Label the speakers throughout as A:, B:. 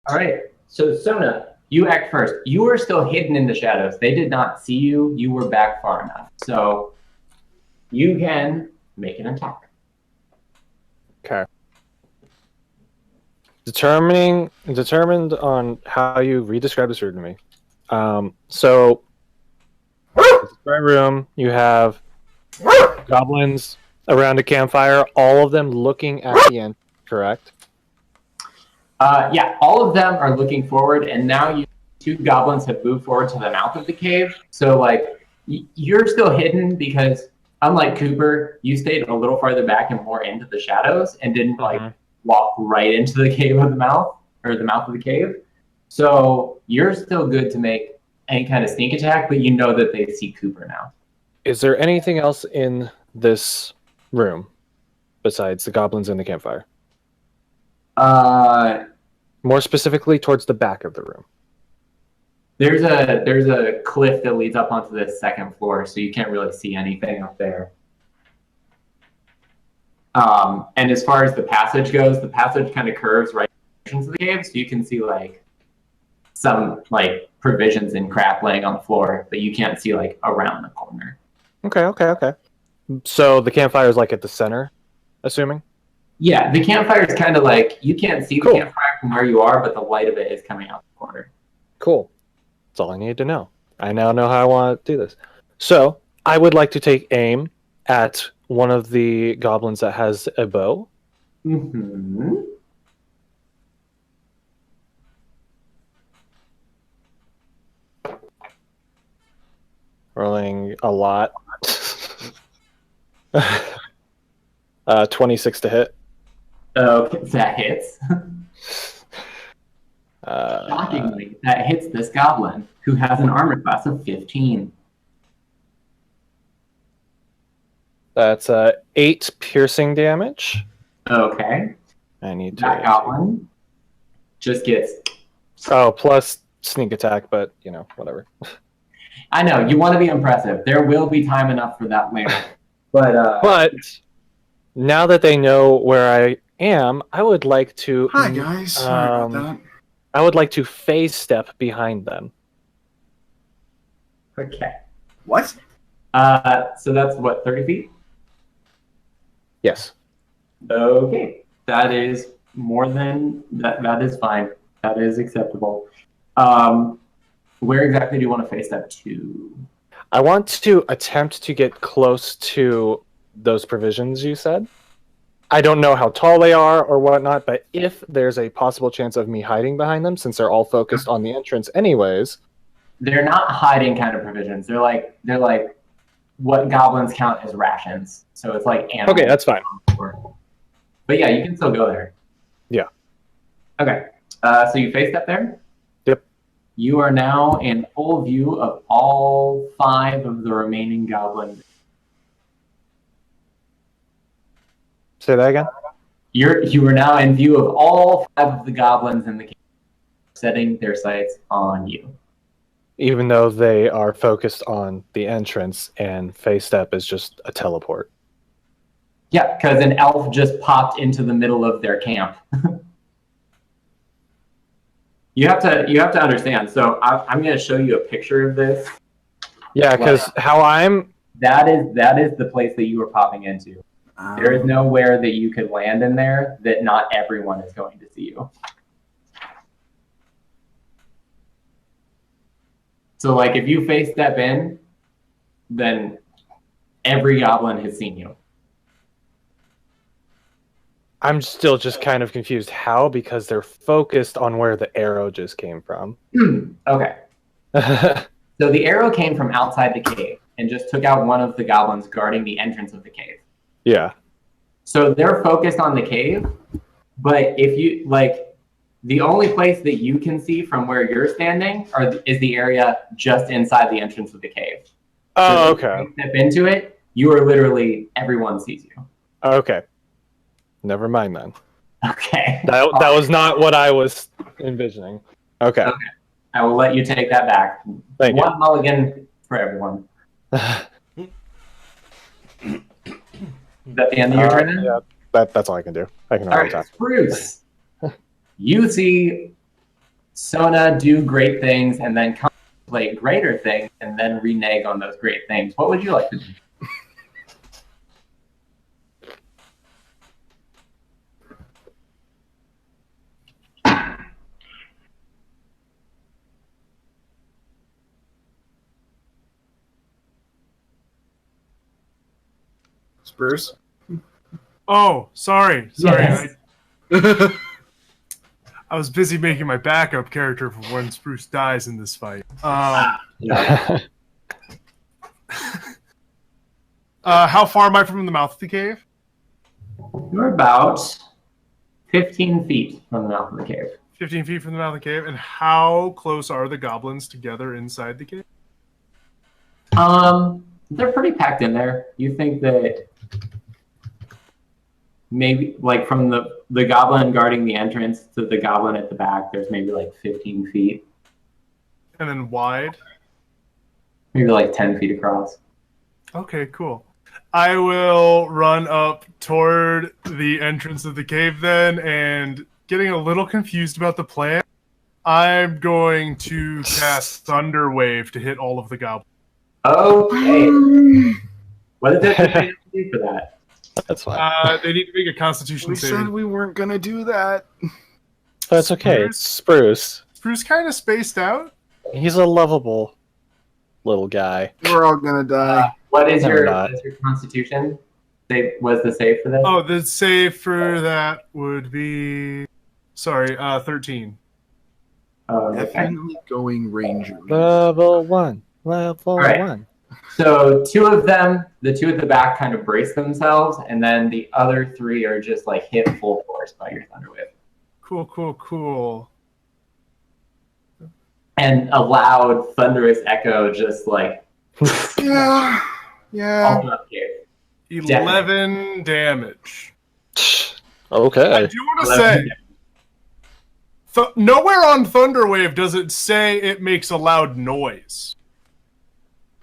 A: All right. So Sona, you act first. You were still hidden in the shadows. They did not see you. You were back far enough. So you can make an attack.
B: Okay. Determined on how you re-describe this room to me. So, it's a dry room. You have goblins around a campfire. All of them looking at the end. Correct.
A: Yeah, all of them are looking forward, and now two goblins have moved forward to the mouth of the cave. So, like, you're still hidden because, unlike Cooper, you stayed a little farther back and more into the shadows and didn't walk right into the cave of the mouth or the mouth of the cave. So you're still good to make any kind of sneak attack, but you know that they see Cooper now.
B: Is there anything else in this room besides the goblins and the campfire? More specifically, towards the back of the room.
A: There's a cliff that leads up onto the second floor, so you can't really see anything up there. And as far as the passage goes, the passage kind of curves right into the cave, so you can see like some like provisions and crap laying on the floor, but you can't see like around the corner.
B: Okay. So the campfire is like at the center, assuming?
A: Yeah, the campfire is kind of like, you can't see the campfire from where you are, but the light of it is coming out the corner.
B: Cool. That's all I need to know. I now know how I want to do this. So I would like to take aim at one of the goblins that has a bow.
A: Mm-hmm.
B: Rolling a lot. 26 to hit.
A: Okay, that hits. Shockingly, that hits this goblin, who has an armor class of 15.
B: That's 8 piercing damage.
A: Okay.
B: I need to.
A: That goblin just gets.
B: Oh, plus sneak attack, but you know, whatever.
A: I know you want to be impressive. There will be time enough for that later.
B: But now that they know where I am, I would like to.
C: Hi guys. Sorry about that.
B: I would like to phase step behind them.
A: Okay.
C: What?
A: So that's what, 30 feet?
B: Yes.
A: Okay. That is more than that. That is fine. That is acceptable. Where exactly do you want to face step to?
B: I want to attempt to get close to those provisions you said. I don't know how tall they are or whatnot, but if there's a possible chance of me hiding behind them, since they're all focused on the entrance anyways.
A: They're not hiding kind of provisions. They're like what goblins count as rations. So it's like animals.
B: Okay, that's fine.
A: But yeah, you can still go there.
B: Yeah.
A: Okay. So you face step there?
B: Yep.
A: You are now in full view of all 5 of the remaining goblins.
B: Say that again?
A: You are now in view of all 5 of the goblins in the cave, setting their sights on you.
B: Even though they are focused on the entrance and phase step is just a teleport.
A: Yeah, because an elf just popped into the middle of their camp. You have to understand. So I'm going to show you a picture of this.
B: Yeah, because how I'm...
A: That is the place that you were popping into. There is nowhere that you could land in there that not everyone is going to see you. So, like, if you face step in, then every goblin has seen you.
B: I'm still just kind of confused. How? Because they're focused on where the arrow just came from.
A: Okay. So the arrow came from outside the cave and just took out one of the goblins guarding the entrance of the cave.
B: Yeah.
A: So they're focused on the cave, but if you, like, the only place that you can see from where you're standing is the area just inside the entrance of the cave.
B: Oh,
A: so
B: okay.
A: If you step into it, you are literally, everyone sees you.
B: Okay. Never mind then.
A: Okay.
B: That was not what I was envisioning. Okay.
A: I will let you take that back.
B: Thank you.
A: One mulligan for everyone. Is that the end of your turn?
B: Yeah, that's all I can do. I can
A: All right, Spruce. you see Sona do great things and then contemplate greater things and then renege on those great things. What would you like to do?
C: Spruce?
D: Oh, sorry.
A: Yes.
D: I was busy making my backup character for when Spruce dies in this fight.
A: Yeah.
D: How far am I from the mouth of the cave?
A: You're about 15 feet from the mouth of the cave.
D: 15 feet from the mouth of the cave. And how close are the goblins together inside the cave?
A: They're pretty packed in there. You think that maybe like from the goblin guarding the entrance to the goblin at the back, there's maybe like 15 feet.
D: And then wide?
A: Maybe like 10 feet across.
D: Okay, cool. I will run up toward the entrance of the cave then, and getting a little confused about the plan, I'm going to cast Thunder Wave to hit all of the goblins.
A: Okay. What is it that they have to do for that?
B: That's fine.
D: They need to make a Constitution
C: We
D: saving.
C: said we weren't gonna do that.
B: That's okay. It's Spruce.
D: Spruce kind of spaced out.
B: He's a lovable little guy.
C: We're all gonna die.
A: What is
B: Never
A: your
B: not.
A: constitution? Was the save for that?
D: Oh, the save for that would be 13.
A: Okay.
C: Definitely going ranger.
B: Level 1. Level
A: All right.
B: 1.
A: So two of them, the two at the back, kind of brace themselves, and then the other three are just like hit full force by your thunder wave.
D: Cool.
A: And a loud, thunderous echo just like
C: Yeah.
A: all up here.
D: 11 damage. I
B: Okay.
D: do want to say, nowhere on Thunderwave does it say it makes a loud noise.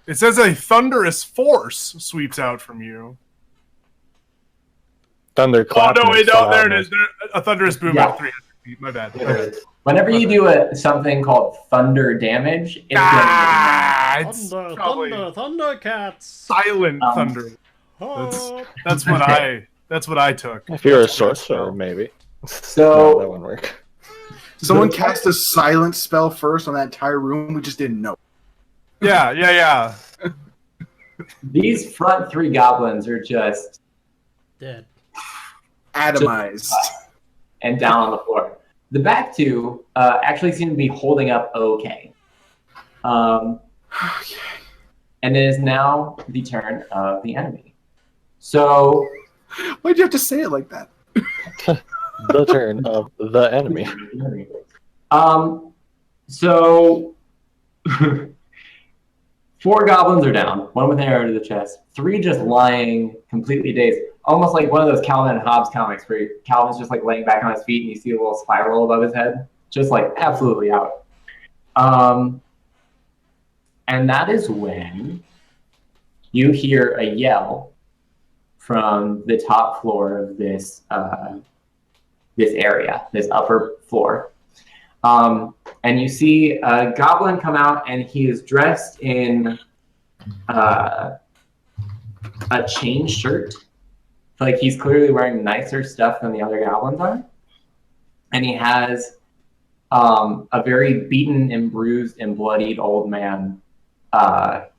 D: It says a thunderous force sweeps out from you.
B: Thunderclap.
D: Oh, no, wait,
B: makes
D: no,
B: a
D: there it
B: loud
D: is. A thunderous boom
A: Yeah.
D: out 300 feet. My bad.
A: Whenever you do something called thunder damage, it's
D: It's
E: Thunder,
D: probably
E: Thundercats.
D: silent
A: Um,
D: thunder.
E: Oh.
D: That's what I took.
B: If you're a
D: That's what I
B: sorcerer,
D: felt.
B: maybe.
A: So-
B: No, that wouldn't work.
C: Someone cast a silent spell first on that entire room. We just didn't know.
D: Yeah.
A: these front three goblins are just
E: Dead.
C: Atomized.
A: and down on the floor. The back two actually seem to be holding up okay. And it is now the turn of the enemy. So
C: Why'd you have to say it like that?
B: The turn of the enemy.
A: So 4 goblins are down, 1 with an arrow to the chest, 3 just lying completely dazed, almost like one of those Calvin and Hobbes comics where Calvin's just like laying back on his feet and you see a little spiral above his head, just like absolutely out. And that is when you hear a yell from the top floor of this this area, this upper floor. And you see a goblin come out, and he is dressed in a chain shirt. Like he's clearly wearing nicer stuff than the other goblins are. And he has a very beaten and bruised and bloodied old man by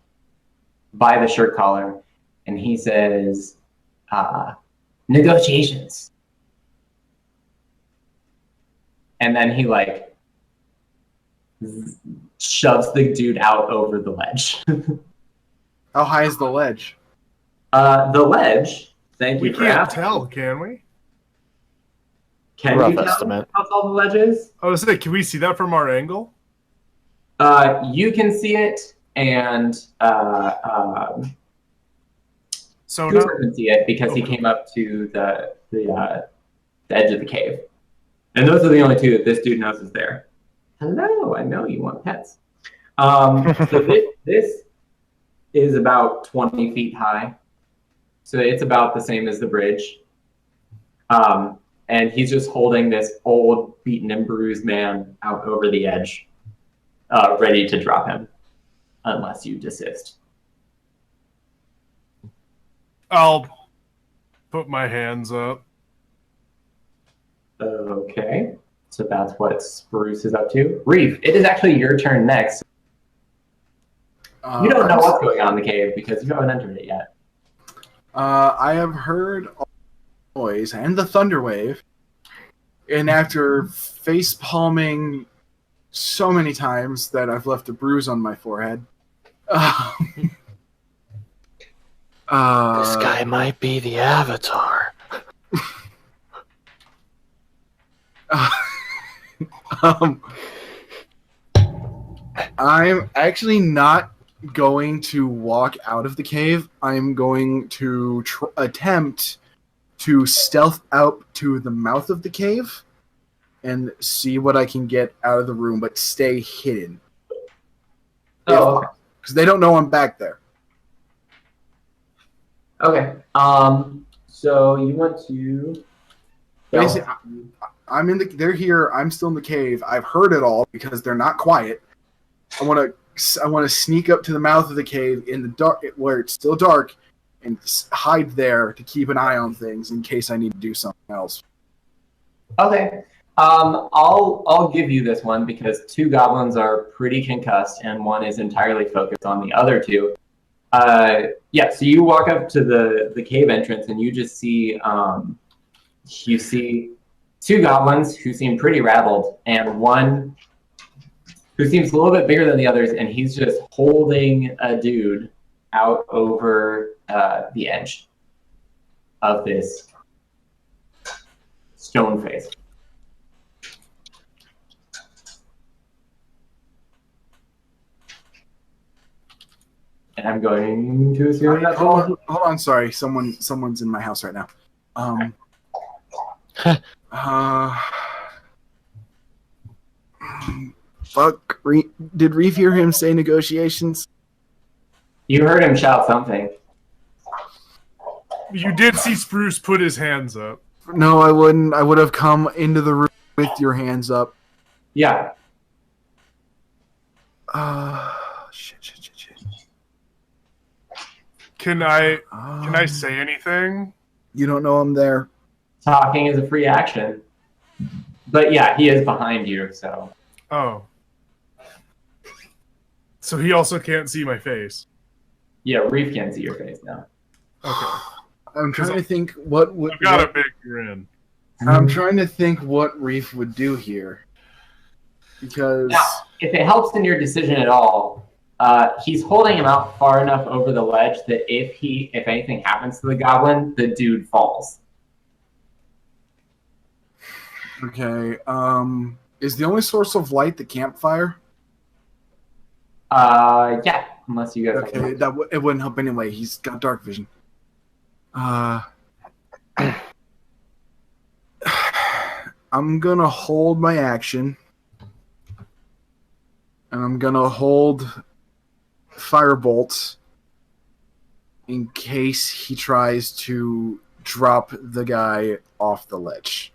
A: the shirt collar. And he says, negotiations. And then he like shoves the dude out over the ledge.
C: How high is the ledge?
A: The ledge. Thank
D: We
A: you for
D: can't
A: asking.
D: tell, can we?
A: Can
B: Rough
A: you tell
B: estimate.
A: how tall the ledge is?
D: I was saying, can we see that from our angle?
A: You can see it, and
D: Sona?
A: Cooper can see it because he
D: Okay.
A: came up to the edge of the cave. And those are the only two that this dude knows is there. Hello, I know you want pets. So this is about 20 feet high. So it's about the same as the bridge. And and he's just holding this old, beaten and bruised man out over the edge, ready to drop him, unless you desist.
D: I'll put my hands up.
A: Okay, so that's what Spruce is up to. Reef, it is actually your turn next. You don't know what's going on in the cave because you haven't entered it yet.
C: I have heard all the noise and the thunder wave, and after face palming so many times that I've left a bruise on my forehead.
B: This guy might be the Avatar.
C: I'm actually not going to walk out of the cave. I'm going to attempt to stealth out to the mouth of the cave and see what I can get out of the room, but stay hidden.
A: Oh,
C: Because they don't know I'm back there.
A: okay. So you want to...
C: Basically, they're here. I'm still in the cave. I've heard it all because they're not quiet. I want to sneak up to the mouth of the cave in the dark, where it's still dark, and hide there to keep an eye on things in case I need to do something else.
A: Okay. I'll give you this one because 2 goblins are pretty concussed and one is entirely focused on the other 2. Yeah, so you walk up to the cave entrance and you just see you see 2 goblins who seem pretty rattled and one who seems a little bit bigger than the others, and he's just holding a dude out over the edge of this stone face. And I'm going to assume that's all.
C: Hold on, sorry. Someone's in my house right now. Fuck. Did Reef hear him say negotiations?
A: You heard him shout something.
D: You did see Spruce put his hands up.
C: No, I wouldn't. I would have come into the room with your hands up.
A: Yeah.
C: Shit.
D: Can I say anything?
C: You don't know I'm there.
A: Talking is a free action. But yeah, he is behind you, so.
D: Oh. So he also can't see my face.
A: Yeah, Reef can see your face now.
D: Okay.
C: I'm trying to think what would.
D: I've got a big grin.
C: I'm trying to think what Reef would do here. Because
A: Now, if it helps in your decision at all, he's holding him out far enough over the ledge that if anything happens to the goblin, the dude falls.
C: okay, is the only source of light the campfire?
A: Yeah, unless you guys.
C: Okay, it wouldn't help anyway. He's got dark vision. I'm gonna hold my action, and I'm gonna hold firebolt in case he tries to drop the guy off the ledge.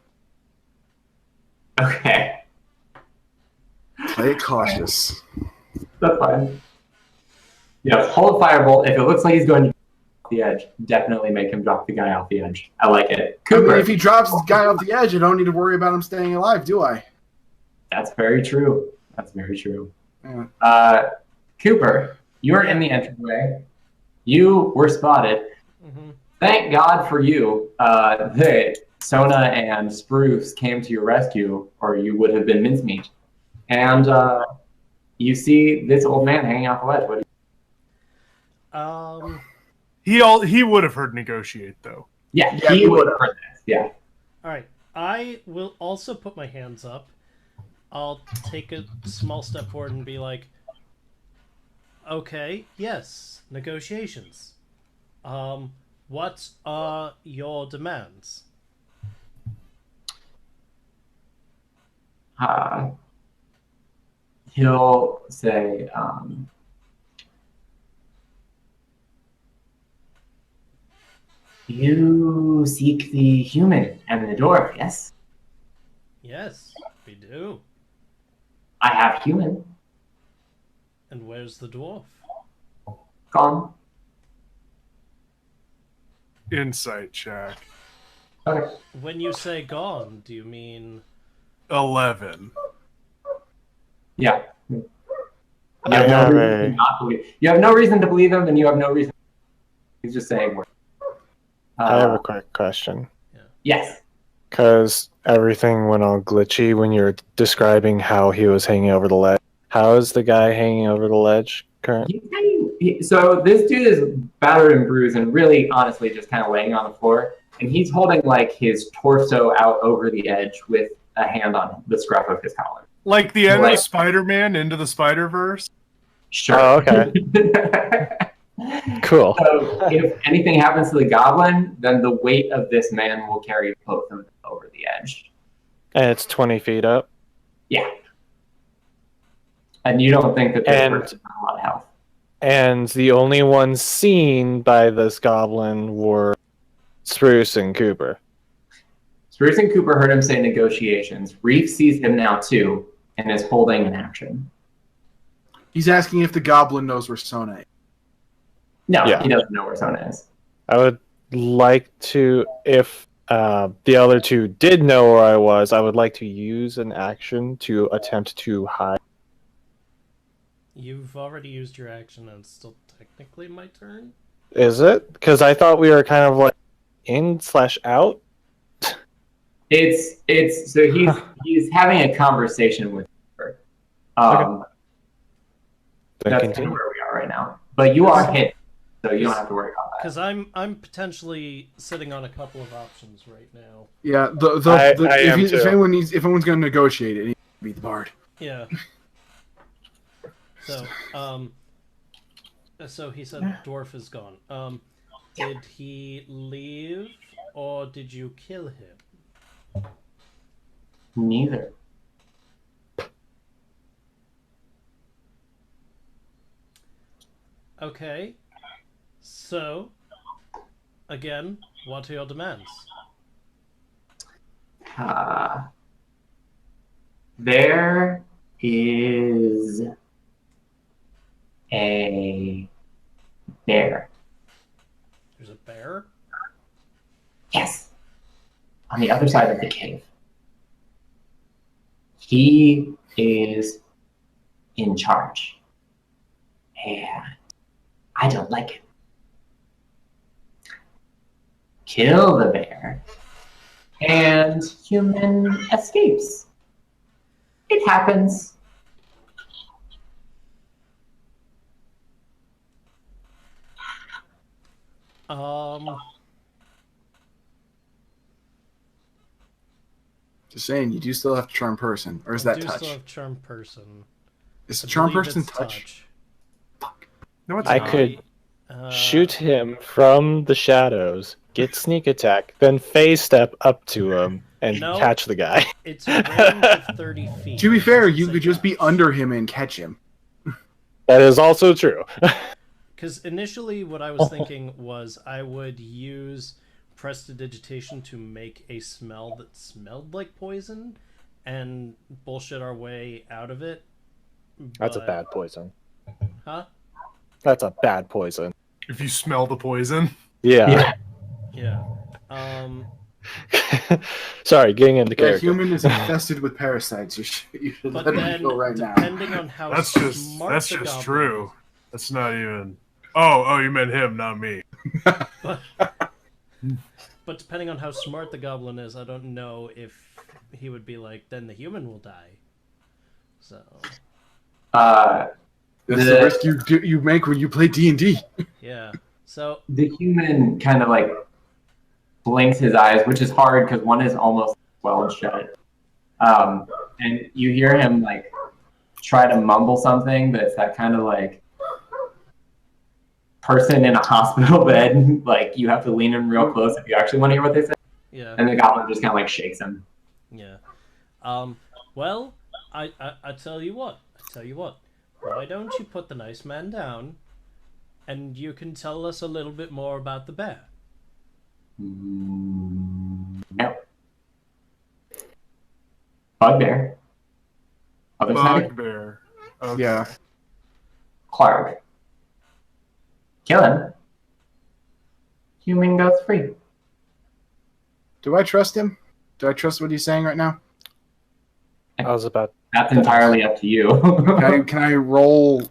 A: Okay,
C: Play it cautious.
A: that's fine. Yeah, hold firebolt. If it looks like he's going to off the edge, definitely make him drop the guy off the edge. I like it.
C: I mean,
A: Cooper.
C: if he drops the guy off the edge, I don't need to worry about him staying alive, do I?
A: That's very true. That's very true.
C: Yeah.
A: Cooper, you're in the entryway. You were spotted.
E: Mm-hmm.
A: Thank God for you that Sona and Spruce came to your rescue, or you would have been mincemeat. And you see this old man hanging off the ledge. What do you...
D: He would have heard negotiate though.
A: Yeah,
C: Yeah,
A: he
C: he
A: would
C: would
A: have heard this. Yeah.
E: All right. I will also put my hands up. I'll take a small step forward and be like, okay, yes, negotiations. What are your demands?
A: He'll say, You seek the human and the dwarf, yes?
E: Yes, we do.
A: I have human.
E: And where's the dwarf?
A: Gone.
D: Insight check.
A: Okay.
E: When you say gone, do you mean
D: 11.
A: Yeah. You
B: I
A: have, no
B: have
A: reason to
B: a-
A: not believe. You have no reason to believe him, and you have no reason. He's just saying.
B: I have a quick question.
A: Yes.
B: Because everything went all glitchy when you were describing how he was hanging over the ledge. How is the guy hanging over the ledge currently?
A: So this dude is battered and bruised, and really, honestly, just kind of laying on the floor. And he's holding like his torso out over the edge with a hand on the scruff of his collar.
D: Like the end
A: Like-
D: of Spider-Man Into the Spider-Verse?
A: Sure.
B: Oh, okay. Cool.
A: So if anything happens to the goblin, then the weight of this man will carry both of them over the edge.
B: And it's 20 feet up.
A: Yeah. And you don't think that this
B: And-
A: person has a lot of health.
B: And the only ones seen by this goblin were Spruce and Cooper.
A: Spruce and Cooper heard him say negotiations. Reef sees him now too and is holding an action.
C: He's asking if the goblin knows where Sona is.
A: No,
B: Yeah.
A: he doesn't know where Sona is.
B: I would like to, if the other two did know where I was, I would like to use an action to attempt to hide.
E: you've already used your action and it's still technically my turn?
B: Is it? Because I thought we were kind of like in/out.
A: It's so he's having a conversation with her.
B: Then
A: That's kind of
B: continue.
A: where we are right now. But you are hit, so you don't have to worry about that.
E: Because I'm potentially sitting on a couple of options right now.
C: Yeah,
B: I am
C: if
B: too.
C: if anyone's going to negotiate, it needs to be the bard.
E: Yeah. So he said dwarf is gone. Did he leave or did you kill him?
A: Neither.
E: Okay. So, again, what are your demands?
A: There is a bear.
E: There's a bear?
A: Yes. On the other side of the cave. He is in charge. And I don't like it. Kill the bear. And human escapes. It happens.
C: Just saying, you do still have to charm person, or is
E: I
C: that
E: do
C: touch?
E: still have charm person.
C: Is
E: I
C: charm
E: believe
C: person
E: it's
C: touch?
D: No, it's
B: I
D: not.
B: could
E: Uh,
B: shoot him from the shadows, get sneak attack, then phase step up to him and
E: No.
B: catch the guy.
E: It's a range of 30 feet.
C: To be fair,
E: It
C: you
E: doesn't
C: could
E: say
C: just be
E: touch.
C: under him and catch him.
B: That is also true.
E: Because initially what I was thinking was I would use prestidigitation to make a smell that smelled like poison and bullshit our way out of it.
B: That's a
E: but-
B: bad poison.
E: Huh?
B: That's a bad poison.
D: If you smell the poison.
B: Yeah.
E: Yeah.
B: Sorry, getting into
C: That
B: character.
C: human is infested with parasites. You should
E: But
C: let him
E: then,
C: go right now.
E: depending on how
D: That's just
E: smart the
D: just
E: goblin
D: true. That's not even. Oh, you meant him, not me.
E: But depending on how smart the goblin is, I don't know if he would be like, then the human will die. So,
C: That's the risk you make when you play D&D.
E: yeah. So,
A: The human kind of like blinks his eyes, which is hard because one is almost swelled shut. And you hear him like try to mumble something, but it's that kind of like person in a hospital bed. Like you have to lean in real close if you actually want to hear what they say.
E: yeah.
A: And the goblin just kind of like shakes him.
E: Yeah. Well, I tell you what. Why don't you put the nice man down and you can tell us a little bit more about the bear?
A: No. Bugbear. Other side.
D: Bugbear. Okay.
C: Yeah.
A: Clark. Kill him. Human goes free.
C: Do I trust him? Do I trust what he's saying right now?
B: I was about.
A: That's entirely up to you.
C: Can I roll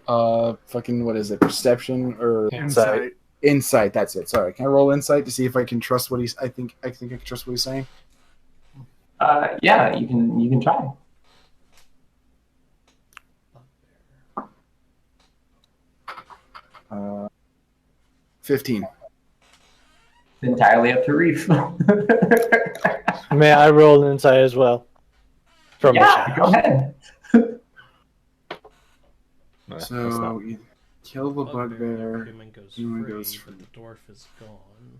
C: fucking what is it? Perception or
D: Insight.
C: insight? That's it. Sorry. Can I roll insight to see if I can trust what he's? I think I can trust what he's saying.
A: Yeah, you can try.
C: 15.
A: It's entirely up to Reef.
B: May I roll an insight as well? From
A: Yeah, go ahead.
B: No, that's
C: So
B: not-
C: you kill the bugbear.
E: Human goes
C: Human
E: free,
C: goes free.
E: but the dwarf is gone.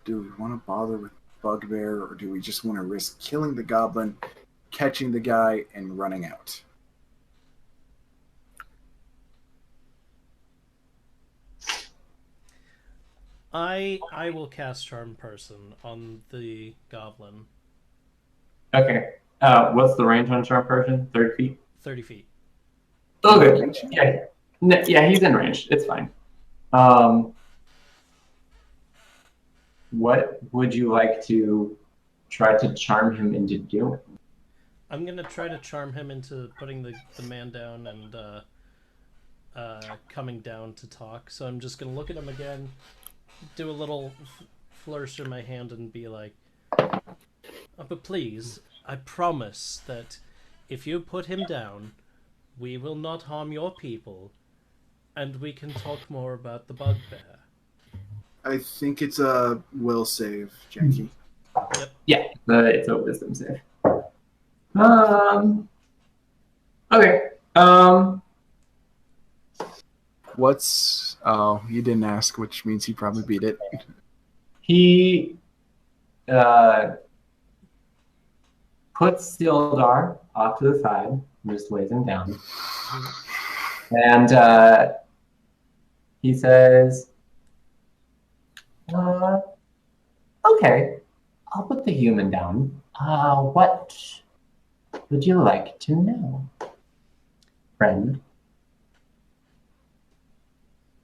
C: Do we want to bother with bugbear, or do we just want to risk killing the goblin, catching the guy, and running out?
E: I will cast Charm Person on the goblin.
A: Okay. What's the range on Sharp Person? 30 feet?
E: 30 feet.
A: Okay. Yeah. Yeah, he's in range. It's fine. What would you like to try to charm him into doing?
E: I'm gonna try to charm him into putting the man down and coming down to talk. So I'm just gonna look at him again, do a little flourish in my hand, and be like, but please, I promise that if you put him down, we will not harm your people, and we can talk more about the bugbear."
C: I think it's a will save, Janky.
A: Yeah, it's a wisdom save. Okay.
C: What's... Oh, you didn't ask, which means he probably beat it.
A: He puts Sildar off to the side and just lays him down. And he says, okay, I'll put the human down. What would you like to know, friend?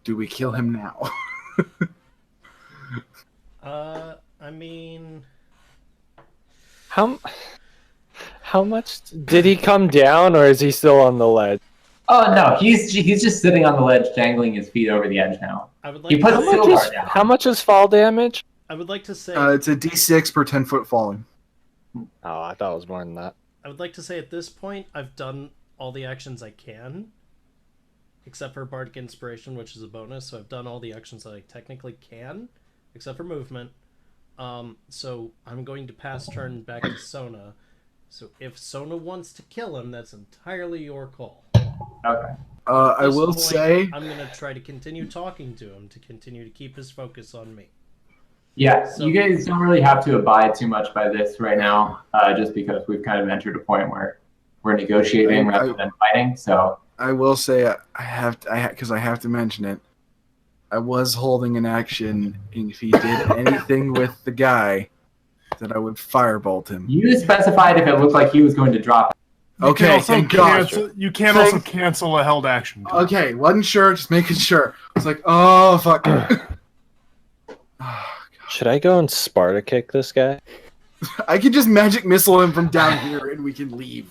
C: Do we kill him now?
E: I mean,
B: How much did he come down, or is he still on the ledge?
A: Oh no, he's just sitting on the ledge, dangling his feet over the edge now.
E: I would like
A: He
E: to
A: puts
B: How
E: say,
B: much
A: Sildar
B: is
A: down.
B: how much is fall damage?
E: I would like to say
C: It's a d6 per 10-foot falling.
B: Oh, I thought it was more than that.
E: I would like to say at this point I've done all the actions I can, except for Bardic Inspiration, which is a bonus. So I've done all the actions that I technically can, except for movement. So I'm going to pass turn back to Sona. So if Sona wants to kill him, that's entirely your call.
A: Okay.
C: I
E: At this
C: will
E: point,
C: say...
E: I'm going to try to continue talking to him to continue to keep his focus on me.
A: Yeah,
E: So-
A: you guys don't really have to abide too much by this right now, just because we've kind of entered a point where we're negotiating rather than fighting. So
C: I will say I have to mention it. I was holding an action, and if he did anything with the guy, that I would firebolt him.
A: you specified if it looked like he was going to drop.
C: Okay, thank God.
D: You can also cancel a held action.
C: Okay, wasn't sure, just making sure. I was like, oh fuck.
B: Should I go and Sparta kick this guy?
C: I could just magic missile him from down here, and we can leave.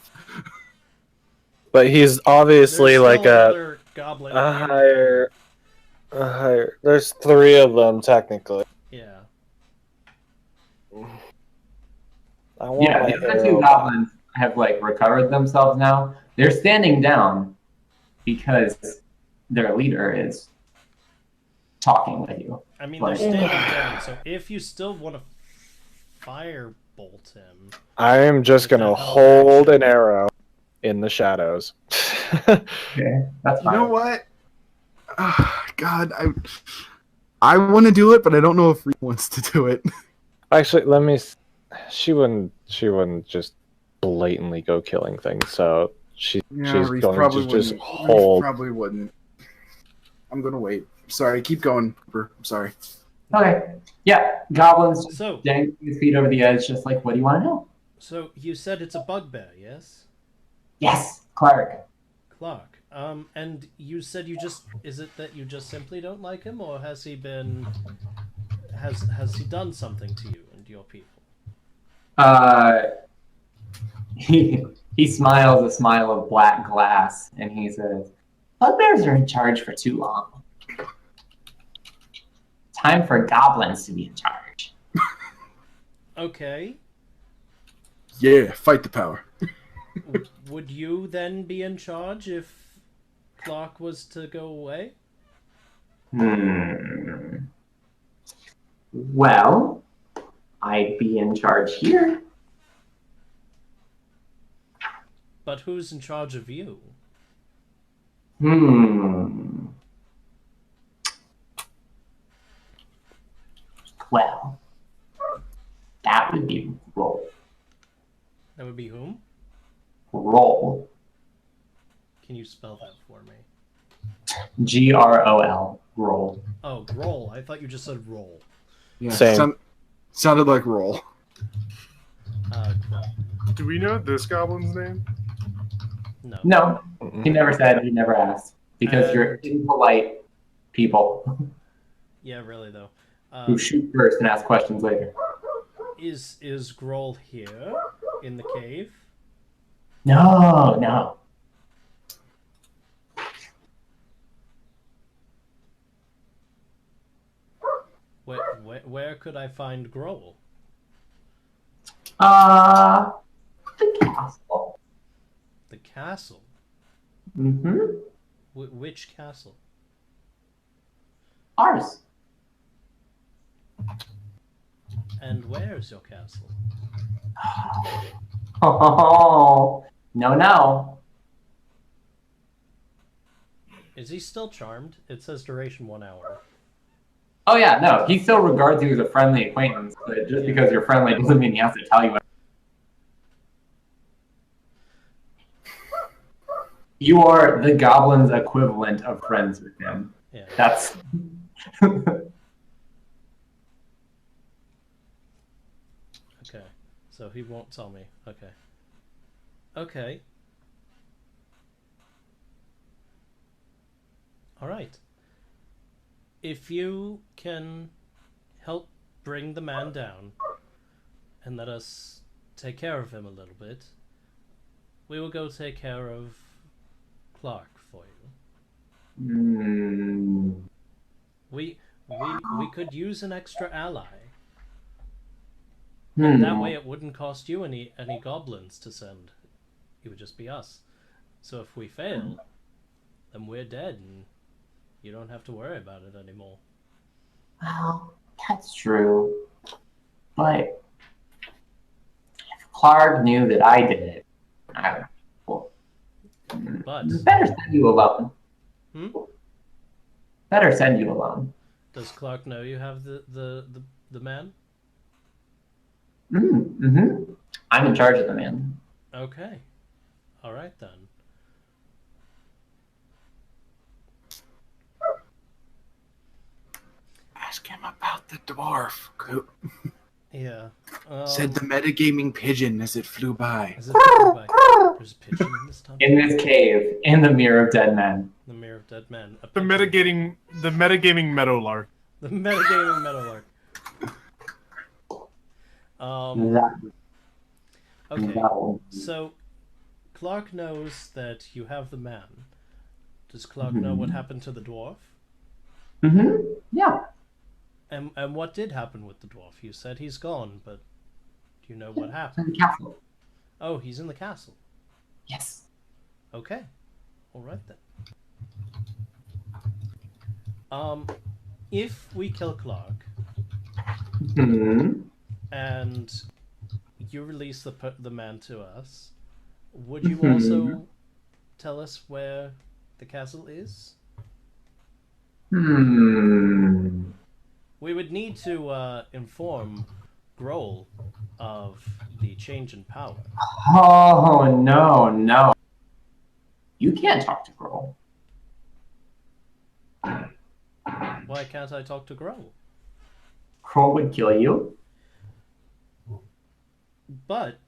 B: But he's obviously
E: There's
B: like
E: still
B: a
E: another goblin.
B: higher. There's 3 of them technically.
E: Yeah.
B: I want
A: Yeah,
B: my
A: the other
B: arrow.
A: two goblins have like recovered themselves now. They're standing down because their leader is talking with you.
E: I mean, they're
A: Like-
E: standing down, so if you still want to firebolt him,
B: I am just gonna hold an arrow in the shadows.
A: Okay, that's
C: You
A: fine.
C: know what? God, I want to do it, but I don't know if Reef wants to do it.
B: Actually, let me. She wouldn't just blatantly go killing things. So she's
C: Reef
B: going to just
C: Reef
B: hold.
C: probably wouldn't. I'm gonna wait. Sorry, keep going, Cooper. I'm sorry.
A: Okay. Yeah, goblins
E: So,
A: dangling his feet over the edge, just like, what do you want to know?
E: so you said it's a bugbear, yes?
A: Yes, Clark.
E: Clark. And you said is it that you just simply don't like him, or has he done something to you and your people?
A: He smiles a smile of black glass, and he says, bugbears are in charge for too long. Time for goblins to be in charge.
E: Okay.
C: Yeah, fight the power.
E: Would you then be in charge if Clark was to go away?
A: Well, I'd be in charge here.
E: But who's in charge of you?
A: Well, that would be Roll.
E: That would be whom?
A: Roll.
E: Can you spell that for me?
A: Grol. Roll.
E: Oh, roll. I thought you just said roll.
C: Yeah,
B: Same.
C: Sounded like roll.
D: Do we know this goblin's name?
E: No.
A: No, he never said. He never asked because you're
E: And-
A: impolite people
E: Yeah, really though.
A: who shoot first and ask questions later.
E: Is Grohl here in the cave?
A: No.
E: Where could I find Grohl?
A: The castle.
E: The castle.
A: Mm-hmm.
E: Which castle?
A: Ours.
E: And where's your castle?
A: Oh, no.
E: Is he still charmed? It says duration 1 hour.
A: Oh yeah, no. He still regards you as a friendly acquaintance, but just because you're friendly doesn't mean he has to tell you. You are the goblin's equivalent of friends with him.
E: Yeah.
A: That's.
E: Okay. So he won't tell me. Okay. Okay. All right. If you can help bring the man down and let us take care of him a little bit, we will go take care of Clark for you. We could use an extra ally. And that way it wouldn't cost you any goblins to send. It would just be us. So if we fail, then we're dead and you don't have to worry about it anymore.
A: Well, that's true. But if Clark knew that I did it, I would.
E: But
A: Better send you alone.
E: Hmm?
A: Better send you alone.
E: Does Clark know you have the man?
A: Mm-hmm. I'm in charge of the man.
E: Okay. All right then.
C: Ask him about the dwarf.
E: Yeah.
C: Said the metagaming pigeon as it flew by.
E: Is it There's a pigeon in this tunnel.
A: In this cave, in the Mirror of Dead Men.
E: The Mirror of Dead Men.
D: The metagaming meadowlark.
E: The metagaming meadowlark. Okay. So Clark knows that you have the man. Does Clark know what happened to the dwarf?
A: Mm-hmm. Yeah.
E: And what did happen with the dwarf? You said he's gone, but do you know what happened?
A: In the castle.
E: Oh, he's in the castle.
A: Yes.
E: Okay. All right then. If we kill Clark and you release the man to us, would you also tell us where the castle is? We would need to inform Grohl of the change in power.
A: Oh, no. You can't talk to Grohl.
E: Why can't I talk to Grow?
A: Crow would kill you.
E: But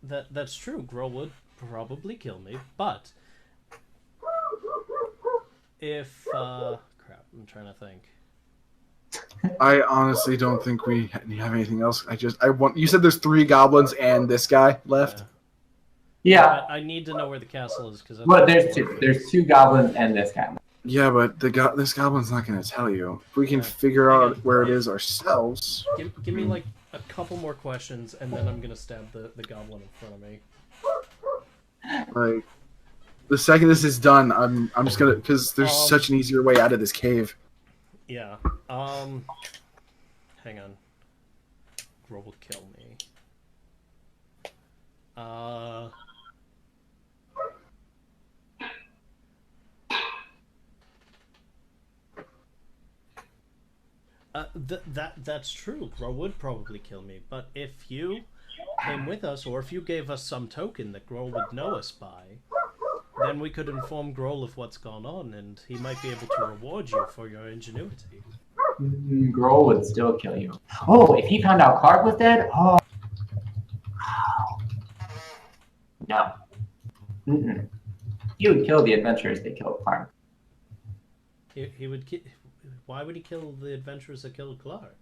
E: that's true. Grow would probably kill me. But if crap, I'm trying to think.
C: I honestly don't think we have anything else. I want. You said there's 3 goblins and this guy left.
A: Yeah.
E: I need to know where the castle is because.
A: Well, there's 2 goblins and this guy.
C: Yeah, but this goblin's not going to tell you. If we can figure out where it is ourselves.
E: Give me like a couple more questions, and then I'm gonna stab the goblin in front of me.
C: Like, the second this is done, I'm just gonna, because there's such an easier way out of this cave.
E: Yeah. Hang on. Grow will kill me. That's true. Grow would probably kill me, but if you came with us, or if you gave us some token that Grow would know us by, then we could inform Grohl of what's gone on, and he might be able to reward you for your ingenuity.
A: Grohl would still kill you. Oh, if he found out Clark was dead? Oh. No. Mm-mm. He would kill the adventurers that killed Clark.
E: He would kill... Why would he kill the adventurers that killed Clark?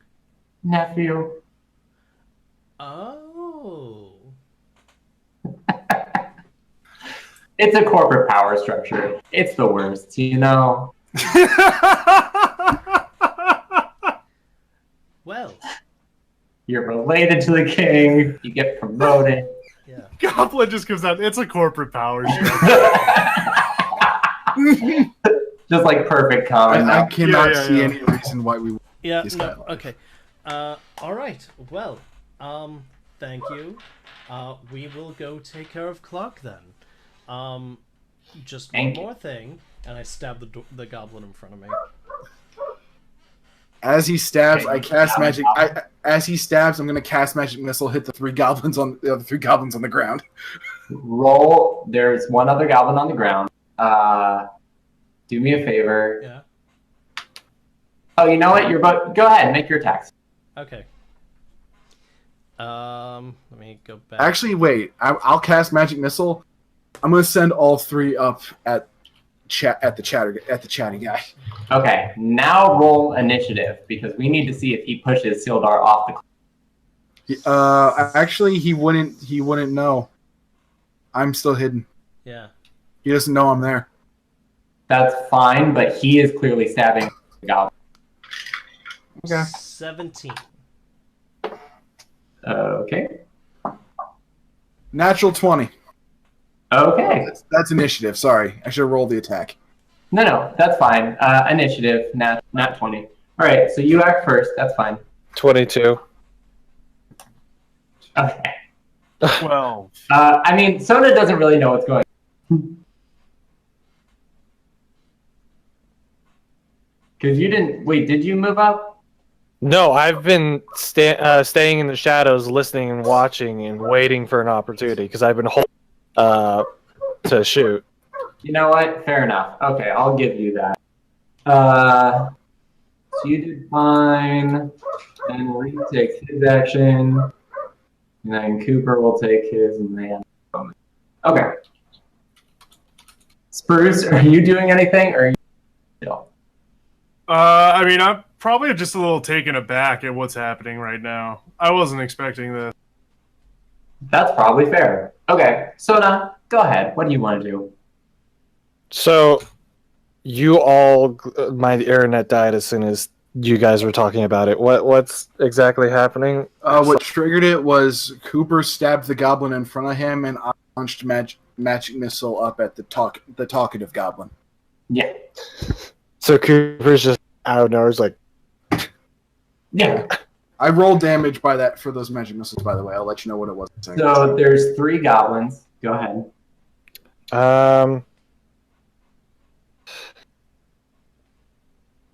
A: Nephew.
E: Oh.
A: It's a corporate power structure. It's the worst, you know?
E: Well.
A: You're related to the king. You get promoted.
E: Yeah.
D: Goblin just comes out. It's a corporate power structure.
A: Just like perfect comment.
C: I cannot see any reason why we.
E: Yeah. No. Okay. All right. Well. Thank you. We will go take care of Clark then. Just one more thing, and I stab the goblin in front of me.
C: As he stabs, I cast magic. As he stabs, I'm going to cast magic missile. Hit the 3 goblins on the other 3 goblins on the ground.
A: Roll. There's one other goblin on the ground. Do me a favor.
E: Yeah.
A: Oh, you know what? Go ahead. Make your attacks.
E: Okay. Let me go back.
C: Actually, wait. I'll cast magic missile. I'm going to send all 3 up at the chatty guy.
A: Okay. Now roll initiative because we need to see if he pushes Sildar off the.
C: Actually, he wouldn't know. I'm still hidden.
E: Yeah.
C: He doesn't know I'm there.
A: That's fine, but he is clearly stabbing the goblin.
C: Okay.
E: 17.
A: Okay.
C: Natural 20.
A: Okay.
C: That's initiative. Sorry, I should have rolled the attack.
A: No, that's fine. Initiative, not 20. All right, so you act first. That's fine.
B: 22.
A: Okay.
D: 12.
A: I mean, Sona doesn't really know what's going on. Because you didn't... Wait, did you move up?
B: No, I've been staying in the shadows, listening and watching and waiting for an opportunity because I've been holding to shoot.
A: You know what? Fair enough. Okay, I'll give you that. So you did fine. And Reef takes his action. And then Cooper will take his and then... Okay. Spruce, are you doing anything or are you still?
D: I mean, I'm probably just a little taken aback at what's happening right now. I wasn't expecting this.
A: That's probably fair. Okay, Sona, go ahead. What do you want to do?
B: So, my internet died as soon as you guys were talking about it. What's exactly happening?
C: What triggered it was Cooper stabbed the goblin in front of him, and I launched magic missile up at the talkative goblin.
A: Yeah.
B: So Cooper's just out of nowhere, like,
A: Yeah.
C: I rolled damage by that for those magic missiles, by the way. I'll let you know what it was.
A: So there's 3 goblins. Go ahead.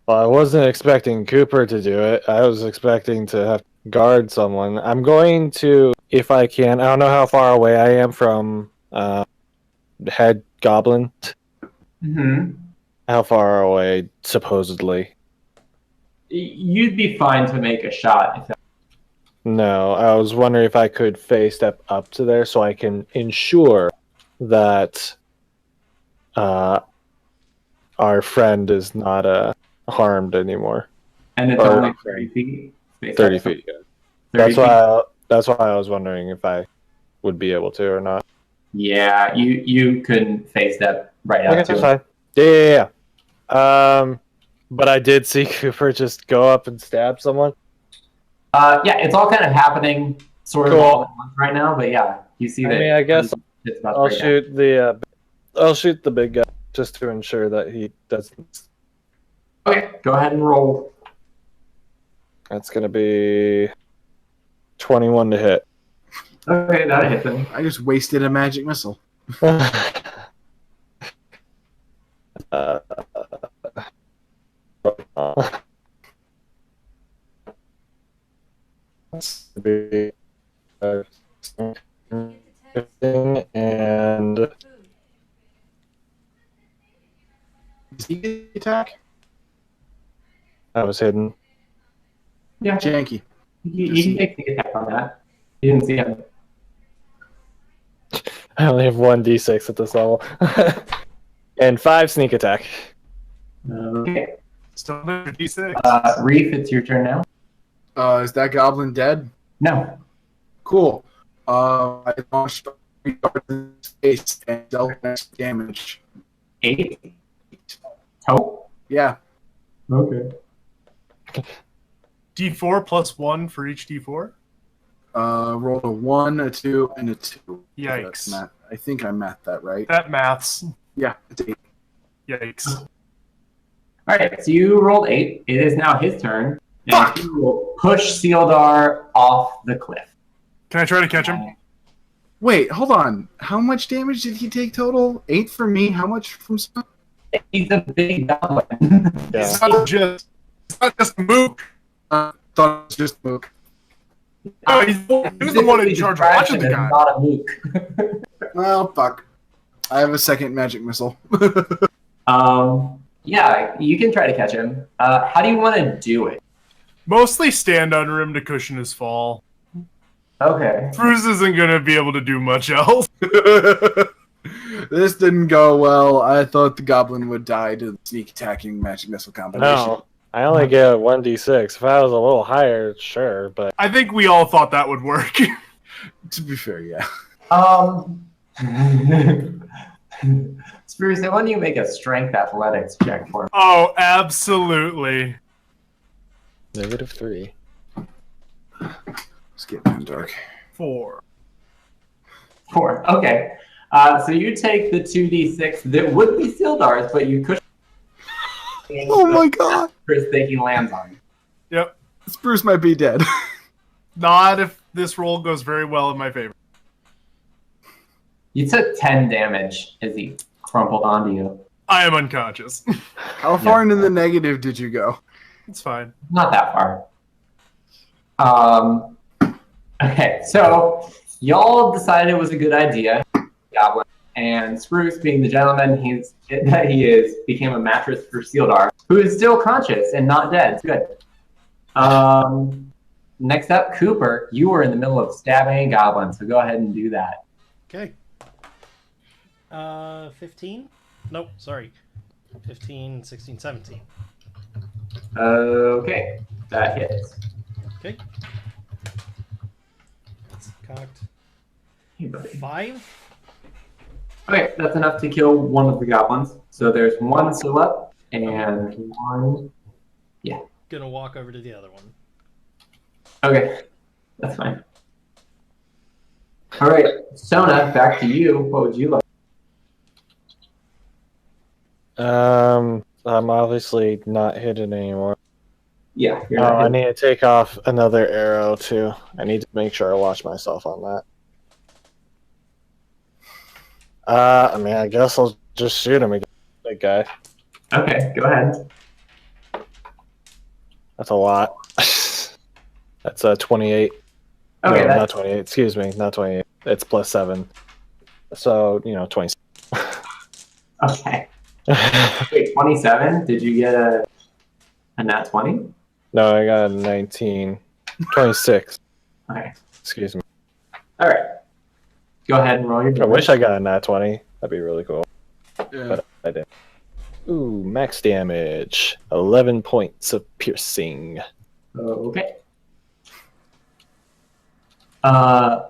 B: Well, I wasn't expecting Cooper to do it. I was expecting to have to guard someone. I'm going to, if I can, I don't know how far away I am from head goblin.
A: Mm-hmm.
B: how far away, supposedly?
A: You'd be fine to make a shot if that.
B: No, I was wondering if I could phase step up to there so I can ensure that our friend is not harmed anymore.
A: And it's
B: Or-
A: only 30 feet.
B: 30 feet. Yeah.
A: 30 feet.
B: That's why I was wondering if I would be able to or not.
A: Yeah, you couldn't face that right
B: Okay,
A: up to
B: that's
A: it.
B: fine. Yeah. But I did see Cooper just go up and stab someone.
A: Yeah, it's all kind of happening sort of
B: Cool.
A: all at once right now, but yeah, you see
B: I
A: that.
B: mean, I guess
A: it's about to
B: I'll
A: break
B: shoot the big guy just to ensure that he doesn't.
A: down. Okay, go ahead and roll.
B: That's gonna be 21 to hit.
A: Okay, that hits him.
C: I just wasted a magic missile.
B: uh, be, 15 and
C: Does he get the attack?
B: that was hidden.
A: Yeah,
C: Janky.
A: you can take the attack on that. You didn't see him.
B: I only have 1d6 at this level. And 5 sneak attack.
A: Okay.
D: Still another D6.
A: Reef, it's your turn now.
C: Is that goblin dead?
A: No.
C: Cool. I launched 3 darts in space and dealt max damage.
A: 8. Total?
C: Yeah.
A: Okay.
D: D4 plus 1 for each D4.
C: Rolled a 1, a 2, and a 2.
D: Yikes.
C: That's math. I think I mathed that right.
D: That maths.
C: Yeah, it's 8.
D: Yikes.
A: All right, so you rolled 8. It is now his turn. And
C: Fuck!
A: he will push Sealdar off the cliff.
D: Can I try to catch him?
C: Wait, hold on. How much damage did he take total? 8 from me. How much from Sona?
A: He's a big goblin.
B: Yeah.
D: It's not just a mook.
C: Thought it was just Mook.
D: No, he was the one in charge of watching the guy.
A: Not a mook.
C: Well, fuck. I have a second magic missile.
A: Yeah, you can try to catch him. How do you want to do it?
D: Mostly stand under him to cushion his fall.
A: Okay.
D: Spruce isn't going to be able to do much else.
C: This didn't go well. I thought the goblin would die to the sneak attacking magic missile combination.
B: No, I only get 1d6. If I was a little higher, sure, but
D: I think we all thought that would work.
C: To be fair, yeah.
A: Spruce, I want you to make a strength athletics check for me.
D: Oh, absolutely.
B: -3.
C: It's getting dark.
D: 4.
A: 4. Okay. So you take the 2d6 that would be Sealdar's, but you cushion.
C: Oh my god!
A: Chris think he lands on you.
D: Yep.
C: Spruce might be dead.
D: Not if this roll goes very well in my favor.
A: You took 10 damage as he crumpled onto you.
D: I am unconscious.
C: How far into the negative did you go?
D: It's fine.
A: Not that far. Okay, so y'all decided it was a good idea, Goblin, and Spruce, being the gentleman that he is, became a mattress for Sealdar, who is still conscious and not dead. It's good. Next up, Cooper, you were in the middle of stabbing a goblin, so go ahead and do that.
E: Okay. 15? Nope, sorry. 15, 16, 17.
A: Okay, that hits.
E: Okay. That's cocked.
A: Hey, buddy.
E: 5?
A: Okay, that's enough to kill one of the goblins. So there's one still up, and one...
E: Gonna walk over to the other one.
A: Okay, that's fine. All right, Sona, back to you. What would you like?
B: I'm obviously not hidden anymore.
A: Yeah, you're
B: Oh,
A: not
B: I need to take off another arrow too. I need to make sure I watch myself on that. I mean, I guess I'll just shoot him again, big guy.
A: Okay, go ahead.
B: That's a lot. That's 28.
A: Okay,
B: no, not
A: that's
B: 28. Excuse me, not 28. It's +7. So 20.
A: okay. Wait, 27? Did you get a nat 20?
B: No, I got a 19. 26.
A: Okay.
B: Excuse me.
A: All right. Go ahead and roll your
B: I
A: damage.
B: wish I got a nat 20. That'd be really cool.
C: Yeah.
B: But I didn't. Ooh, max damage. 11 points of piercing.
A: Okay.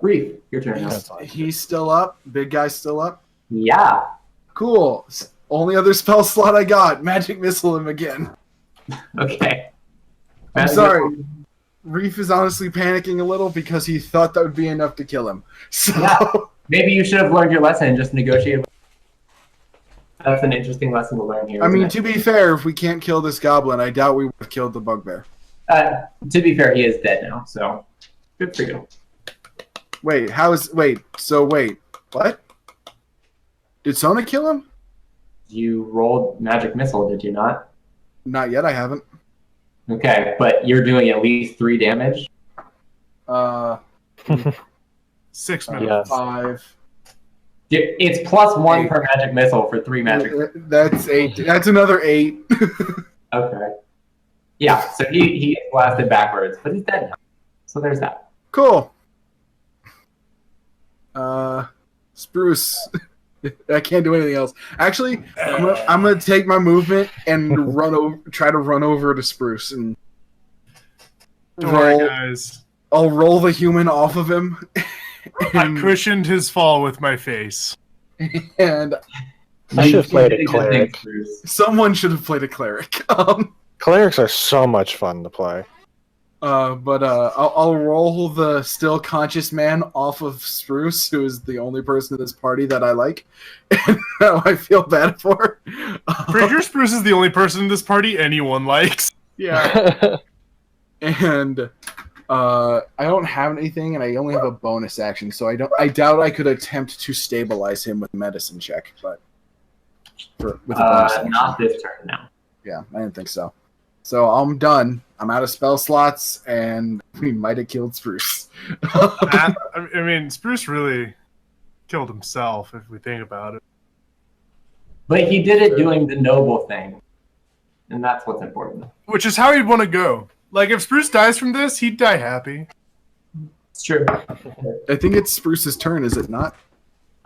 A: Reef, your turn now.
C: He's still up. Big guy's still up.
A: Yeah.
C: Cool. Only other spell slot I got. Magic missile him again.
A: Okay.
C: I'm sorry. Reef is honestly panicking a little because he thought that would be enough to kill him. So
A: Yeah. Maybe you should have learned your lesson and just negotiate. That's an interesting lesson to learn here.
C: I mean,
A: isn't
C: to be fair, if we can't kill this goblin, I doubt we would have killed the bugbear.
A: it? To be fair, he is dead now, so good for you.
C: Wait, what? Did Sona kill him?
A: You rolled magic missile, did you not?
C: Not yet, I haven't.
A: Okay, but you're doing at least 3 damage.
D: 6
C: Uh,
D: minutes.
B: Yes.
C: 5.
A: It's +1
C: 8.
A: per magic missile for 3 magic.
C: That's 8. That's another 8.
A: Okay. Yeah, so he gets blasted backwards, but he's dead now. So there's that.
C: Cool. Spruce. I can't do anything else. Actually, I'm gonna take my movement and try to run over to Spruce and
D: Don't worry, guys.
C: I'll roll the human off of him.
D: I cushioned his fall with my face.
C: And
B: I should have played a
A: You did good things,
B: cleric.
A: Bruce.
C: someone should have played a cleric.
B: Clerics are so much fun to play.
C: I'll roll the still conscious man off of Spruce, who is the only person in this party that I like, and I feel bad for.
D: Pretty sure Spruce is the only person in this party anyone likes.
C: Yeah, and I don't have anything, and I only have a bonus action, so I doubt I could attempt to stabilize him with a medicine check, but with a bonus action.
A: Not this turn now.
C: Yeah, I didn't think so. So I'm done. I'm out of spell slots, and we might have killed Spruce.
D: I mean, Spruce really killed himself, if we think about it.
A: But he did it doing the noble thing. And that's what's important.
D: Which is how he'd want to go. Like, if Spruce dies from this, he'd die happy.
A: It's true.
C: I think it's Spruce's turn, is it not?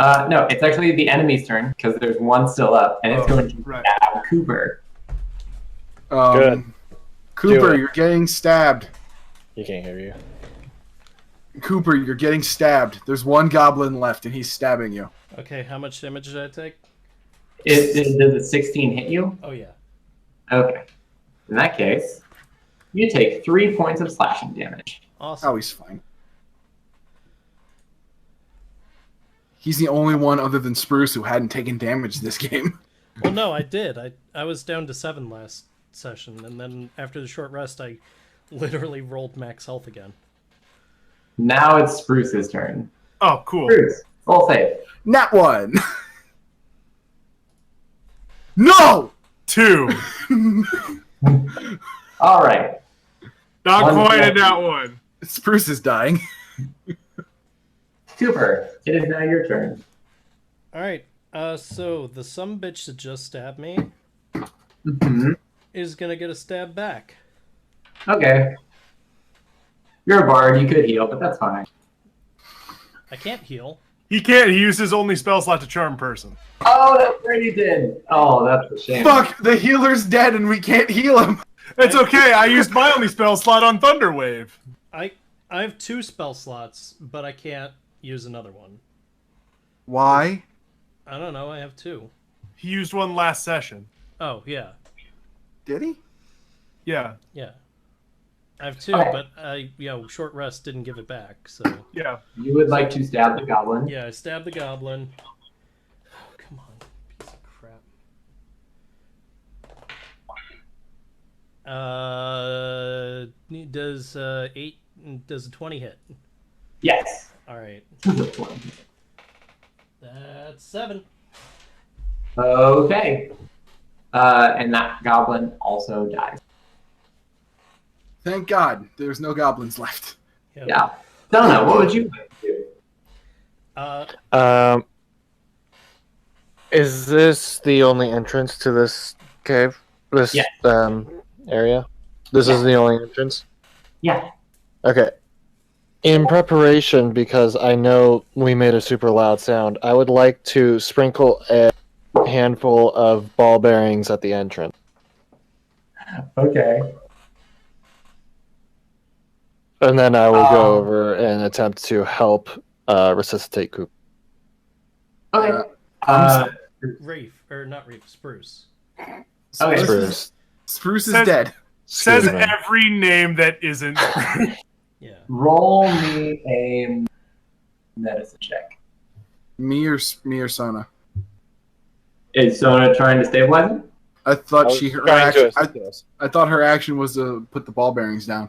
A: No, it's actually the enemy's turn, because there's one still up, and it's going to
D: right.
A: stab Cooper.
B: Good.
C: Cooper,
B: Do it.
C: you're getting stabbed.
B: You can't hear you.
C: Cooper, you're getting stabbed. There's one goblin left, and he's stabbing you.
E: Okay, how much damage did I take?
A: Does a 16 hit you?
E: Oh, yeah.
A: Okay. In that case, you take 3 points of slashing damage.
E: Awesome.
C: Oh, he's fine. He's the only one other than Spruce who hadn't taken damage this game.
E: Well, no, I did. I was down to 7 last session, and then after the short rest, I literally rolled max health again.
A: Now it's Spruce's turn.
D: Oh, cool.
A: Spruce, full save.
C: Nat 1. No!
D: 2.
A: All right.
D: Not
A: One
D: quite
A: left.
D: in that one.
C: Spruce is dying.
A: Cooper, it is now your turn.
E: Alright, so the sumbitch that just stabbed me
A: Mhm.
E: is gonna get a stab back.
A: Okay. You're a bard. You could heal, but that's fine.
E: I can't heal.
D: He can't. He used his only spell slot to charm person.
A: Oh, that's right, you did. Oh, that's a shame.
C: Fuck, the healer's dead and we can't heal him.
D: It's okay. I used my only spell slot on Thunderwave.
E: I have 2 spell slots, but I can't use another one.
C: Why?
E: I don't know, I have 2.
D: He used one last session.
E: Oh, yeah.
C: Did he?
D: Yeah.
E: Yeah. I have 2,
A: Okay.
E: but short rest didn't give it back, so...
D: Yeah.
A: You would like to stab the goblin?
E: Yeah, I stabbed the goblin. Oh, come on, piece of crap. Does a 20 hit?
A: Yes.
E: Alright.
A: This one.
E: That's 7.
A: Okay. And that goblin also dies.
C: Thank God, there's no goblins left.
E: Yep.
A: Yeah. Sona, what would you like to do?
E: Uh,
B: Is this the only entrance to this cave? This
A: Yeah.
B: area? This is the only entrance?
A: Yeah.
B: Okay. In preparation, because I know we made a super loud sound, I would like to sprinkle a handful of ball bearings at the entrance.
A: Okay.
B: And then I will go over and attempt to help resuscitate Coop.
A: Okay.
E: Reef, or not Reef, Spruce.
A: Okay.
B: Spruce.
C: Spruce is
D: Says-
C: dead.
D: Says
B: Excuse me.
D: every name that isn't.
E: Yeah.
A: Roll me a medicine check.
C: Me or Sona.
A: Is Sona trying to stabilize him?
C: I thought
B: I was
C: her
B: trying
C: action.
B: to assist us.
C: I thought her action was to put the ball bearings down.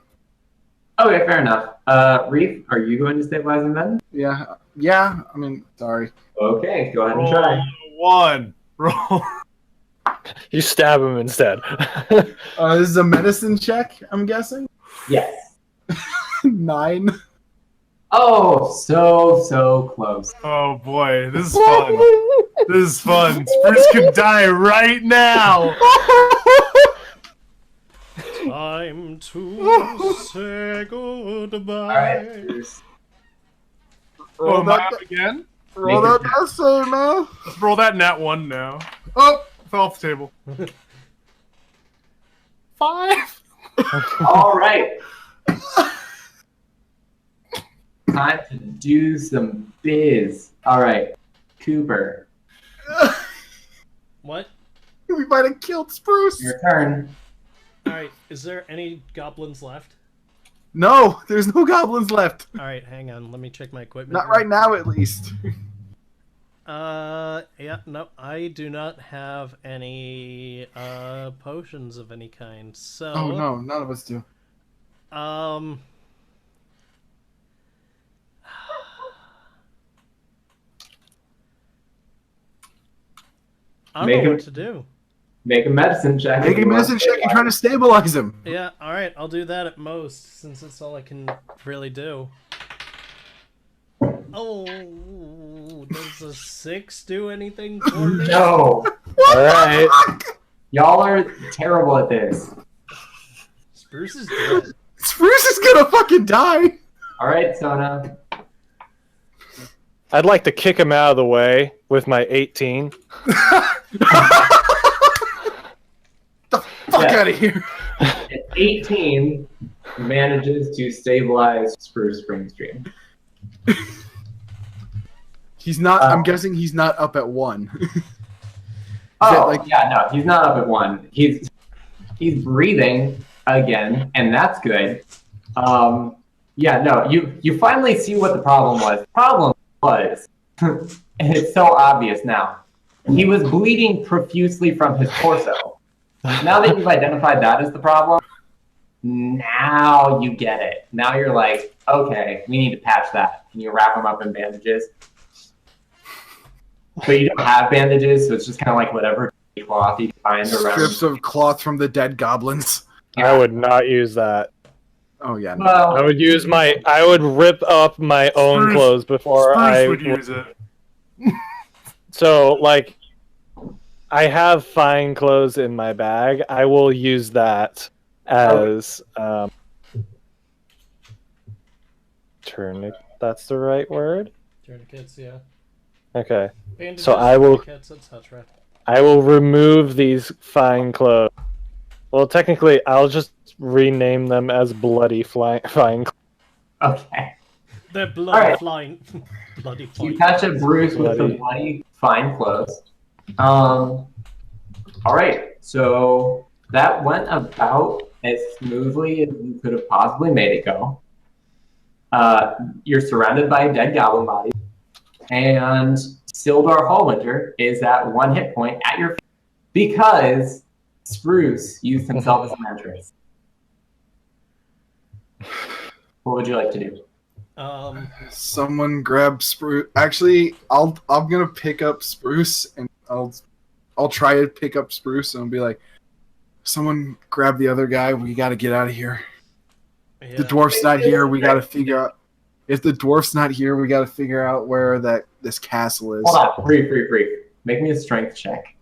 A: Okay, fair enough. Reef, are you going to stabilize him then?
C: Yeah. Yeah. I mean, sorry.
A: Okay, go ahead and
D: Roll
A: try.
D: 1. Roll.
B: You stab him instead.
C: This is a medicine check. I'm guessing.
A: Yes.
C: 9.
A: Oh, so close.
D: Oh boy, this is fun. This is fun. Spruce could die right now.
E: Time to say goodbye.
A: All right, Bruce.
D: Oh, am I
C: that,
D: up again?
C: roll
A: Make
C: that essay, man.
D: Let's roll that nat 1 now.
C: Oh,
D: Fell off the table. 5.
A: All right. Time to do some biz. All right, Cooper,
E: What?
C: we might have killed Spruce.
A: your turn.
E: Alright, is there any goblins left?
C: No, there's no goblins left.
E: Alright, hang on, let me check my equipment.
C: Not right now, at least.
E: Yeah, no, I do not have any, potions of any kind, so...
C: Oh no, none of us do.
E: I don't
A: Make
E: know
A: him-
E: what to do.
A: Make a medicine check.
C: Make a medicine check and try to stabilize him.
E: Yeah, alright, I'll do that at most, since that's all I can really do. Oh, does a 6 do anything for me?
A: No,
B: Alright.
A: y'all are terrible at this.
E: Spruce is dead.
C: Spruce is gonna fucking die.
A: All right, Sona.
B: I'd like to kick him out of the way with my 18.
C: Fuck
A: Yeah.
C: out of here.
A: 18 manages to stabilize Spruce Springstream.
C: He's not.
A: Oh.
C: I'm guessing he's not up at 1.
A: Oh,
C: like-
A: yeah, no, he's not up at 1. He's breathing again, and that's good. Yeah, no, you finally see what the problem was. The problem was, and it's so obvious now, he was bleeding profusely from his torso. Now that you've identified that as the problem, now you get it. Now you're like, okay, we need to patch that. Can you wrap him up in bandages? But you don't have bandages, so it's just kind of like whatever cloth you can find around.
C: Strips of cloth from the dead goblins.
B: I would not use that.
C: Oh yeah. No.
A: Well,
B: I would rip up my own
D: Spruce-
B: clothes before
D: Spruce would use it.
B: So, like, I have fine clothes in my bag. I will use that as tourniquet. That's the right word.
E: Tourniquets, yeah.
B: Okay.
E: Bandages,
B: So I will-
E: tourniquets, etc.
B: I will remove these fine clothes. Well, technically, I'll just rename them as bloody fine clothes.
A: okay.
E: The bloody
A: Alright.
E: flying. Bloody
A: You
E: flying.
A: patch up Bruce with some
B: Bloody.
A: bloody fine clothes. All right, so that went about as smoothly as you could have possibly made it go. You're surrounded by dead goblin bodies, and Sildar Hallwinter is at 1 hit point at your feet because Spruce used himself as a mattress. What would you like to do?
C: Someone grab Spruce. Actually, I'm gonna pick up Spruce and I'll try to pick up Spruce and be like, someone grab the other guy. We gotta get out of here.
E: Yeah.
C: The dwarf's not here. We gotta figure out. If the dwarf's not here, we gotta figure out where this castle is.
A: Hold on, brief. Make me a strength check.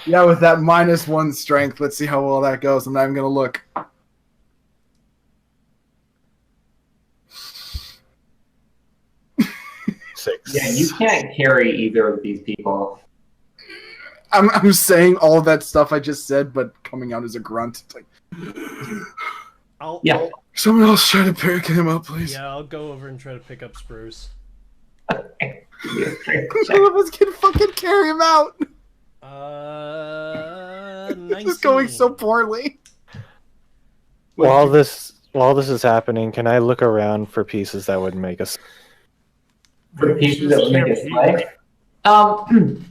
C: Yeah, with that -1 strength, let's see how well that goes. I'm not even gonna look.
B: Six.
A: Yeah, you can't carry either of these people.
C: I'm saying all of that stuff I just said, but coming out as a grunt. It's like,
A: Yeah.
C: someone else try to pick him up, please.
E: Yeah, I'll go over and try to pick up Spruce.
A: Give me a strength
C: None
A: check.
C: of us can fucking carry him out.
E: 19.
C: This is going so poorly.
B: While this is happening, can I look around for pieces that would make us?
A: For pieces that would make us
D: Can't
A: play.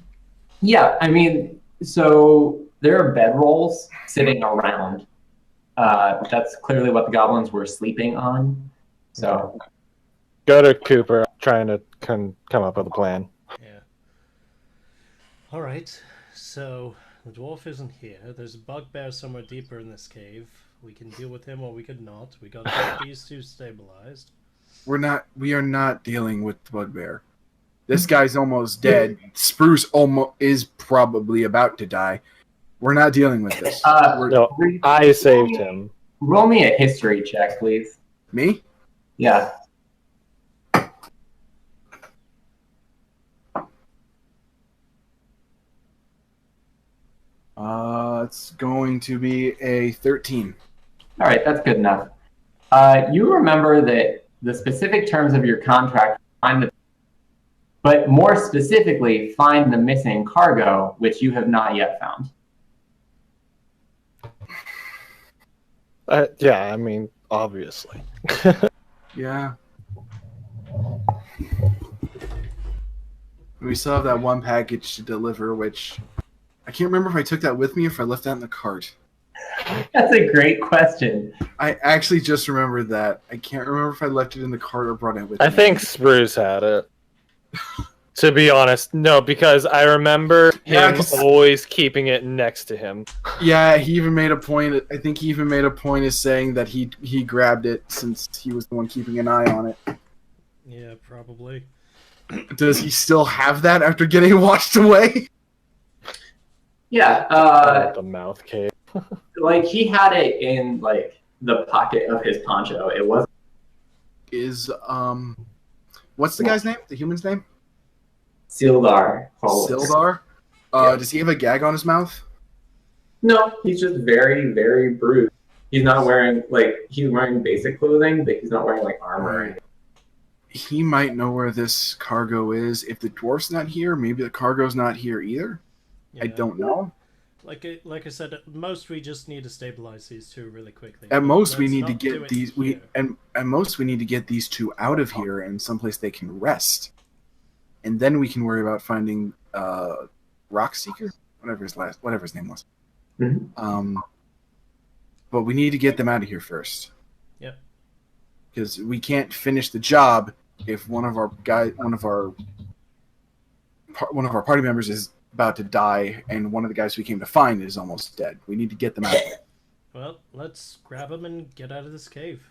A: Yeah, I mean, so there are bedrolls sitting around. That's clearly what the goblins were sleeping on. So
B: Go to Cooper, trying to come up with a plan.
E: Yeah. Alright, so the dwarf isn't here. There's a bugbear somewhere deeper in this cave. We can deal with him or we could not. We gotta get these two stabilized.
C: We are not dealing with the bugbear. This guy's almost dead. Spruce is probably about to die. We're not dealing with this.
B: No, I saved him.
A: roll me a history check, please.
C: Me?
A: Yeah.
C: It's going to be a 13.
A: All right, that's good enough. You remember that the specific terms of your contract but more specifically, find the missing cargo, which you have not yet found.
B: Yeah, I mean, obviously.
C: Yeah. We still have that one package to deliver, which I can't remember if I took that with me or if I left that in the cart.
A: That's a great question.
C: I actually just remembered that. I can't remember if I left it in the cart or brought it with me.
B: I think Spruce had it. To be honest, no, because I remember
C: Yeah,
B: him
C: 'cause-
B: always keeping it next to him.
C: Yeah, he even made a point. I think he even made a point of saying that he grabbed it since he was the one keeping an eye on it.
E: Yeah, probably.
C: Does he still have that after getting washed away?
A: Yeah,
B: The mouth cave.
A: like he had it in like the pocket of his poncho. It wasn't.
C: Is what's the guy's name? The human's name?
A: Sildar.
C: Sildar.
A: Yeah.
C: Does he have a gag on his mouth?
A: No, he's just very, very bruised. He's not wearing he's wearing basic clothing, but he's not wearing like armor. or anything.
C: He might know where this cargo is. If the dwarf's not here, maybe the cargo's not here either. I
E: Yeah.
C: don't know.
E: Like I said, at most we just need to stabilize these two really quickly.
C: At most, we
E: Let's
C: need to
E: not do
C: get
E: it
C: these.
E: here.
C: At most, we need to get these two out of here and someplace they can rest, and then we can worry about finding Rockseeker, whatever his name was.
A: Mhm.
C: But we need to get them out of here first.
E: Yep.
C: Because we can't finish the job if one of our party members is about to die, and one of the guys we came to find is almost dead. We need to get them out.
E: Well, let's grab them and get out of this cave.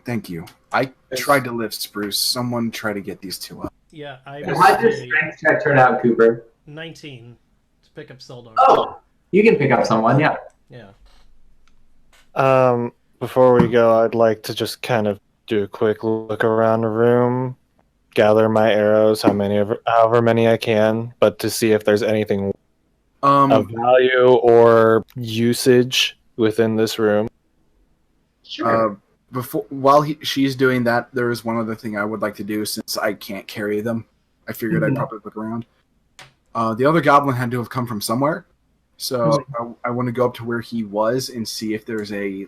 C: Thank you. I tried to lift Spruce. Someone try to get these two up.
E: Yeah, I
A: How'd your
E: was
A: strength check turn out, Cooper?
E: 19 to pick up Sildar.
A: Oh, you can pick up someone. Yeah.
E: Yeah.
B: Before we go, I'd like to just kind of do a quick look around the room, gather my arrows, however many I can, but to see if there's anything of value or usage within this room.
A: Sure.
C: She's doing that, there is one other thing I would like to do since I can't carry them. I figured I'd probably look around. The other goblin had to have come from somewhere, so I want to go up to where he was and see if there's a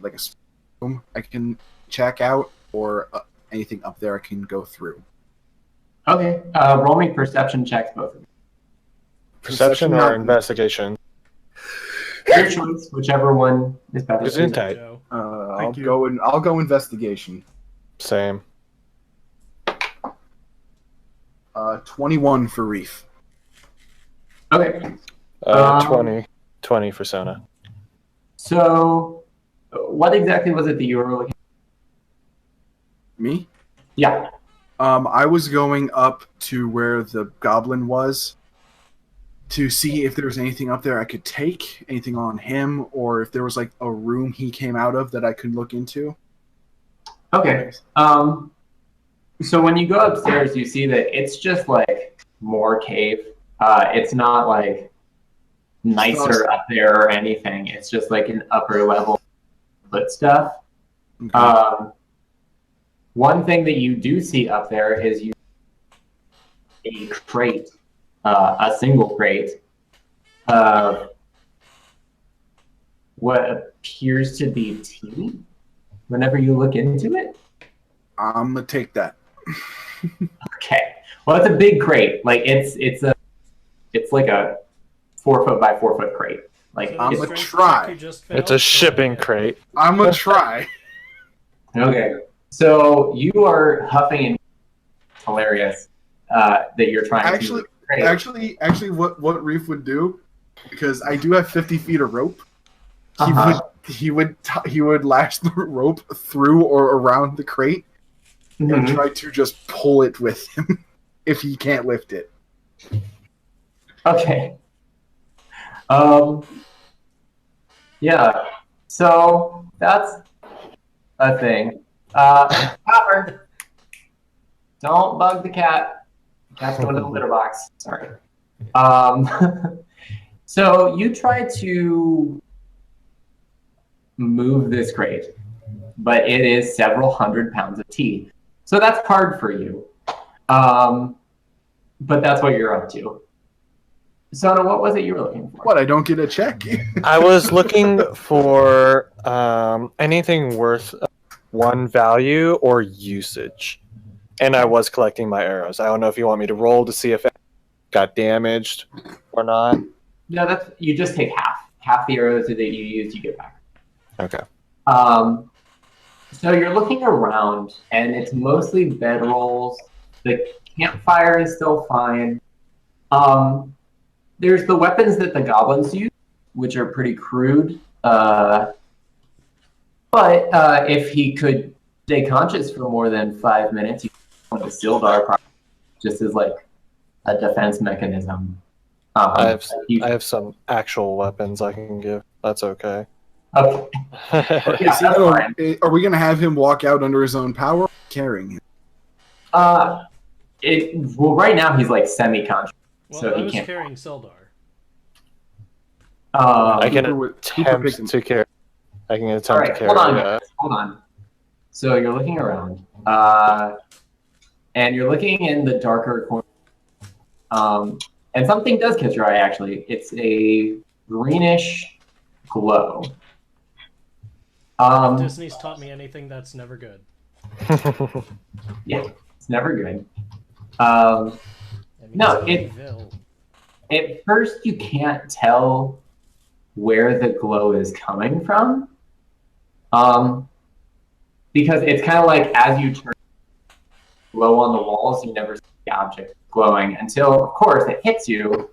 C: room I can check out or anything up there I can go through.
A: Okay. Roll me perception checks, both of you.
B: Perception or
C: not-
B: investigation?
A: Your choice, whichever one is better.
B: Gesundheit.
E: Joe.
C: I'll go investigation.
B: Same.
C: 21 for Reef.
A: Okay.
B: 20 for Sona.
A: So, what exactly was it that you were looking?
C: Me?
A: Yeah.
C: I was going up to where the goblin was, to see if there's anything up there I could take, anything on him, or if there was like a room he came out of that I could look into.
A: Okay. So when you go upstairs, you see that it's just like more cave. It's not like nicer up there or anything. It's just like an upper level foot stuff.
C: Okay.
A: One thing that you do see up there is a crate, a single crate of what appears to be tea. Whenever you look into it,
C: I'm gonna take that.
A: okay. Well, it's a big crate. Like it's like a 4 foot by 4 foot crate. Like
C: I'm
A: it's,
C: gonna try.
B: It's a shipping crate.
C: I'm gonna try.
A: okay. So you are huffing and hilarious that you're trying
C: Actually, what Reef would do, because I do have 50 feet of rope. He would lash the rope through or around the crate and try to just pull it with him if he can't lift it.
A: Okay. Yeah. So that's a thing. Copper, don't bug the cat. Cat's going to the litter box. Sorry. So you try to move this crate, but it is several hundred pounds of tea. So that's hard for you. But that's what you're up to. Sona, what was it you were looking for?
C: What, I don't get a check?
B: I was looking for anything worth 1 value or usage. And I was collecting my arrows. I don't know if you want me to roll to see if it got damaged or not.
A: No, you just take half. Half the arrows that you used, you get back.
B: Okay.
A: So you're looking around, and it's mostly bedrolls. The campfire is still fine. There's the weapons that the goblins use, which are pretty crude. But if he could stay conscious for more than 5 minutes, you can the Sildar just as like a defense mechanism.
B: I have some actual weapons I can give. That's okay.
A: Okay. Yeah,
C: Are we going to have him walk out under his own power or carrying him?
A: Well, right now he's like semi-conscious,
E: Well,
A: so
E: I
A: he
E: was
A: can't.
E: carrying Sildar.
B: I can
C: Cooper
B: attempt to carry. I can attempt
A: All right,
B: to carry.
A: hold on. So you're looking around, and you're looking in the darker corner, and something does catch your eye. Actually, it's a greenish glow.
E: Disney's taught me anything that's never good.
A: Yeah, it's never good.
E: That means
A: No,
E: evil.
A: at first you can't tell where the glow is coming from, because it's kind of like as you turn glow on the walls, you never see the object glowing until, of course, it hits you.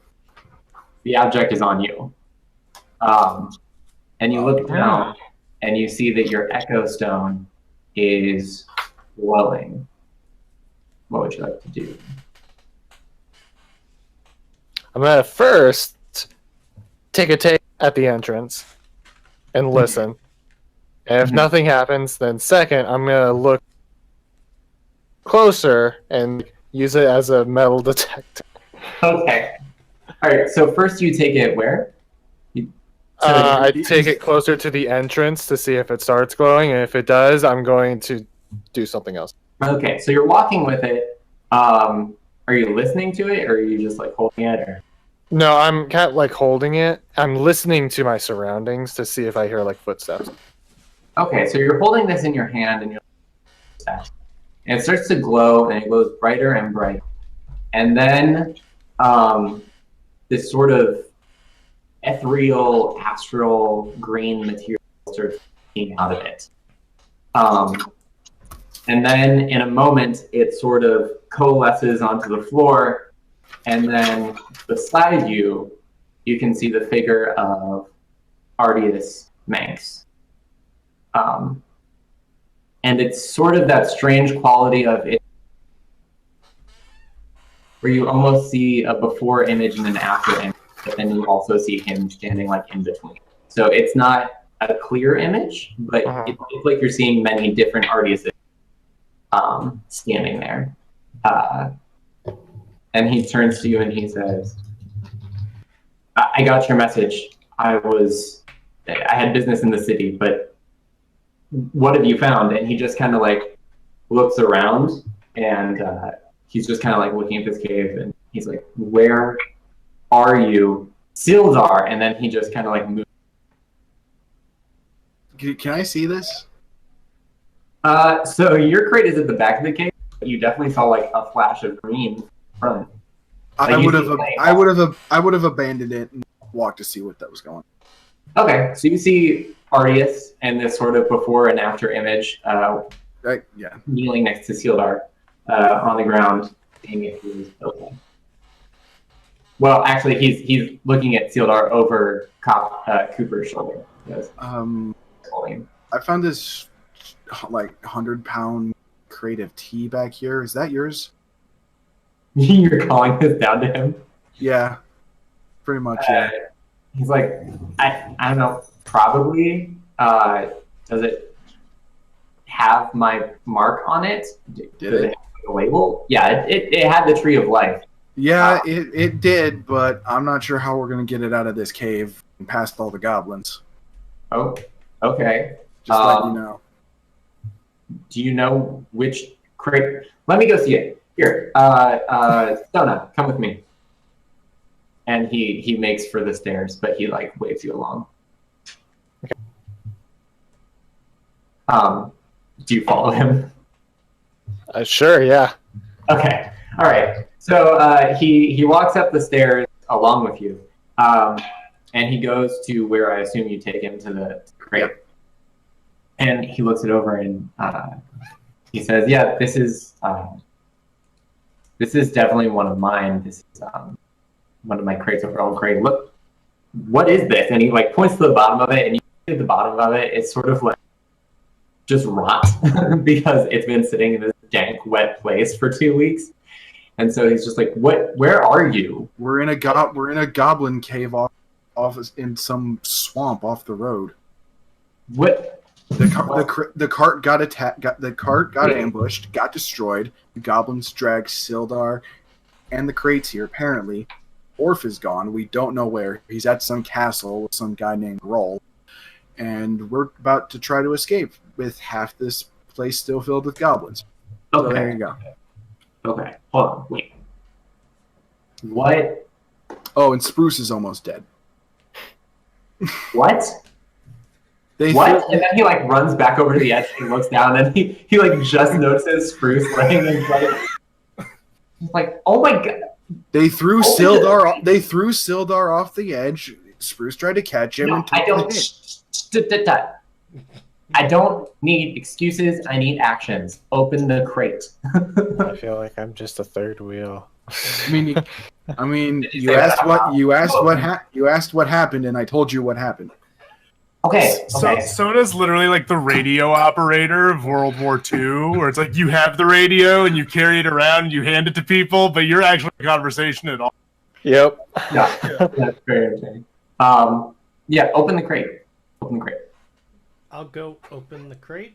A: The object is on you, and you look down and you see that your echo stone is glowing. What would you like to do?
B: I'm gonna first take a take at the entrance and listen. And if nothing happens, then second, I'm gonna look closer and use it as a metal detector.
A: Okay. All right. So first, you take it where?
B: I take it closer to the entrance to see if it starts glowing, and if it does, I'm going to do something else.
A: Okay. So you're walking with it. Are you listening to it, or are you just like holding it? Or?
B: No, I'm kind of like holding it. I'm listening to my surroundings to see if I hear like footsteps.
A: Okay. So you're holding this in your hand, and and it starts to glow, and it glows brighter and brighter, and then this sort of ethereal, astral green material starts coming out of it. And then in a moment, it sort of coalesces onto the floor, and then beside you, you can see the figure of Ardius Manx. And it's sort of that strange quality of it, where you almost see a before image and an after image but then you also see him standing like in between. So it's not a clear image, but it's like you're seeing many different artists standing there. And he turns to you and he says, I got your message. I had business in the city, but what have you found? And he just kind of like looks around, and he's just kind of like looking at this cave, and he's like, where are you? Sildar. And then he just kind of like moves.
C: Can I see this?
A: So your crate is at the back of the cave, but you definitely saw like a flash of green front.
C: I would have abandoned it and walked to see what that was going on.
A: Okay, so you see Ardius and this sort of before and after image kneeling next to Sildar on the ground, seeing if he was okay. Well, actually, he's looking at Sildar over Cooper's shoulder. Yes.
C: I found this like 100-pound crate of tea back here. Is that yours?
A: You're calling this down to him?
C: Yeah, pretty much. Yeah.
A: He's like, I don't know, probably. Does it have my mark on it?
C: Did it?
A: Have a label? Yeah, it had the Tree of Life.
C: Yeah, it did, but I'm not sure how we're going to get it out of this cave and past all the goblins.
A: Oh, okay.
C: Just let you know.
A: Do you know which crate? Let me go see it. Here, Sona, come with me. And he makes for the stairs, but he like waves you along. Okay. Do you follow him?
B: Sure, yeah.
A: Okay. All right. So he walks up the stairs along with you, and he goes to where I assume you take him to the crate. Yep. And he looks it over and he says, "Yeah, this is definitely one of mine. This is one of my crates over old crate. Look, what is this?" And he like points to the bottom of it, and you see at the bottom of it, it's sort of like just rot because it's been sitting in this dank, wet place for 2 weeks. And so he's just like, "What? Where are you?"
C: We're in a goblin cave off in some swamp off the road.
A: What?
C: The cart got attacked. The cart got ambushed. Got destroyed. The goblins dragged Sildar and the crates here. Apparently, Orf is gone. We don't know where. He's at some castle with some guy named Roll, and we're about to try to escape with half this place still filled with goblins.
A: Okay.
C: So there you go.
A: Okay. Hold on. Wait. What?
C: Oh, and Spruce is almost dead.
A: What? What? And then he like runs back over to the edge and looks down, and he like just notices Spruce laying in front. He's like, "Oh my god!"
C: They threw Sildar. They threw Sildar off the edge. Spruce tried to catch him.
A: No,
C: and took
A: I don't. I don't need excuses. I need actions. Open the crate.
B: I feel like I'm just a third wheel.
C: I mean, you asked what happened, and I told you what happened.
A: Okay.
D: So Sona's literally like the radio operator of World War II, where it's like you have the radio and you carry it around and you hand it to people, but you're actually in conversation at all.
B: Yep.
A: Yeah, that's very interesting. Yeah, open the crate. Open the crate.
E: I'll go open the crate.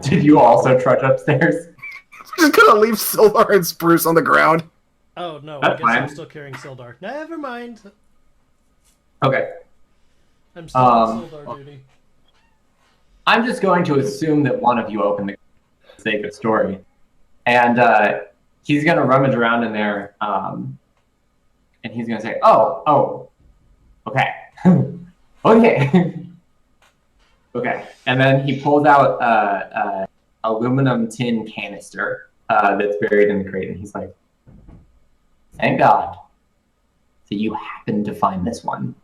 A: Did you also trudge upstairs?
C: Just gonna leave Sildar and Spruce on the ground.
E: Oh no,
A: That's
E: I guess
A: fine.
E: I'm still carrying Sildar. Never mind.
A: Okay.
E: I'm still on Sildar duty.
A: I'm just going to assume that one of you opened the crate for the sake of story. And he's going to rummage around in there, and he's going to say, oh, okay. Okay. Okay. And then he pulls out a aluminum tin canister that's buried in the crate, and he's like, "Thank God that you happened to find this one.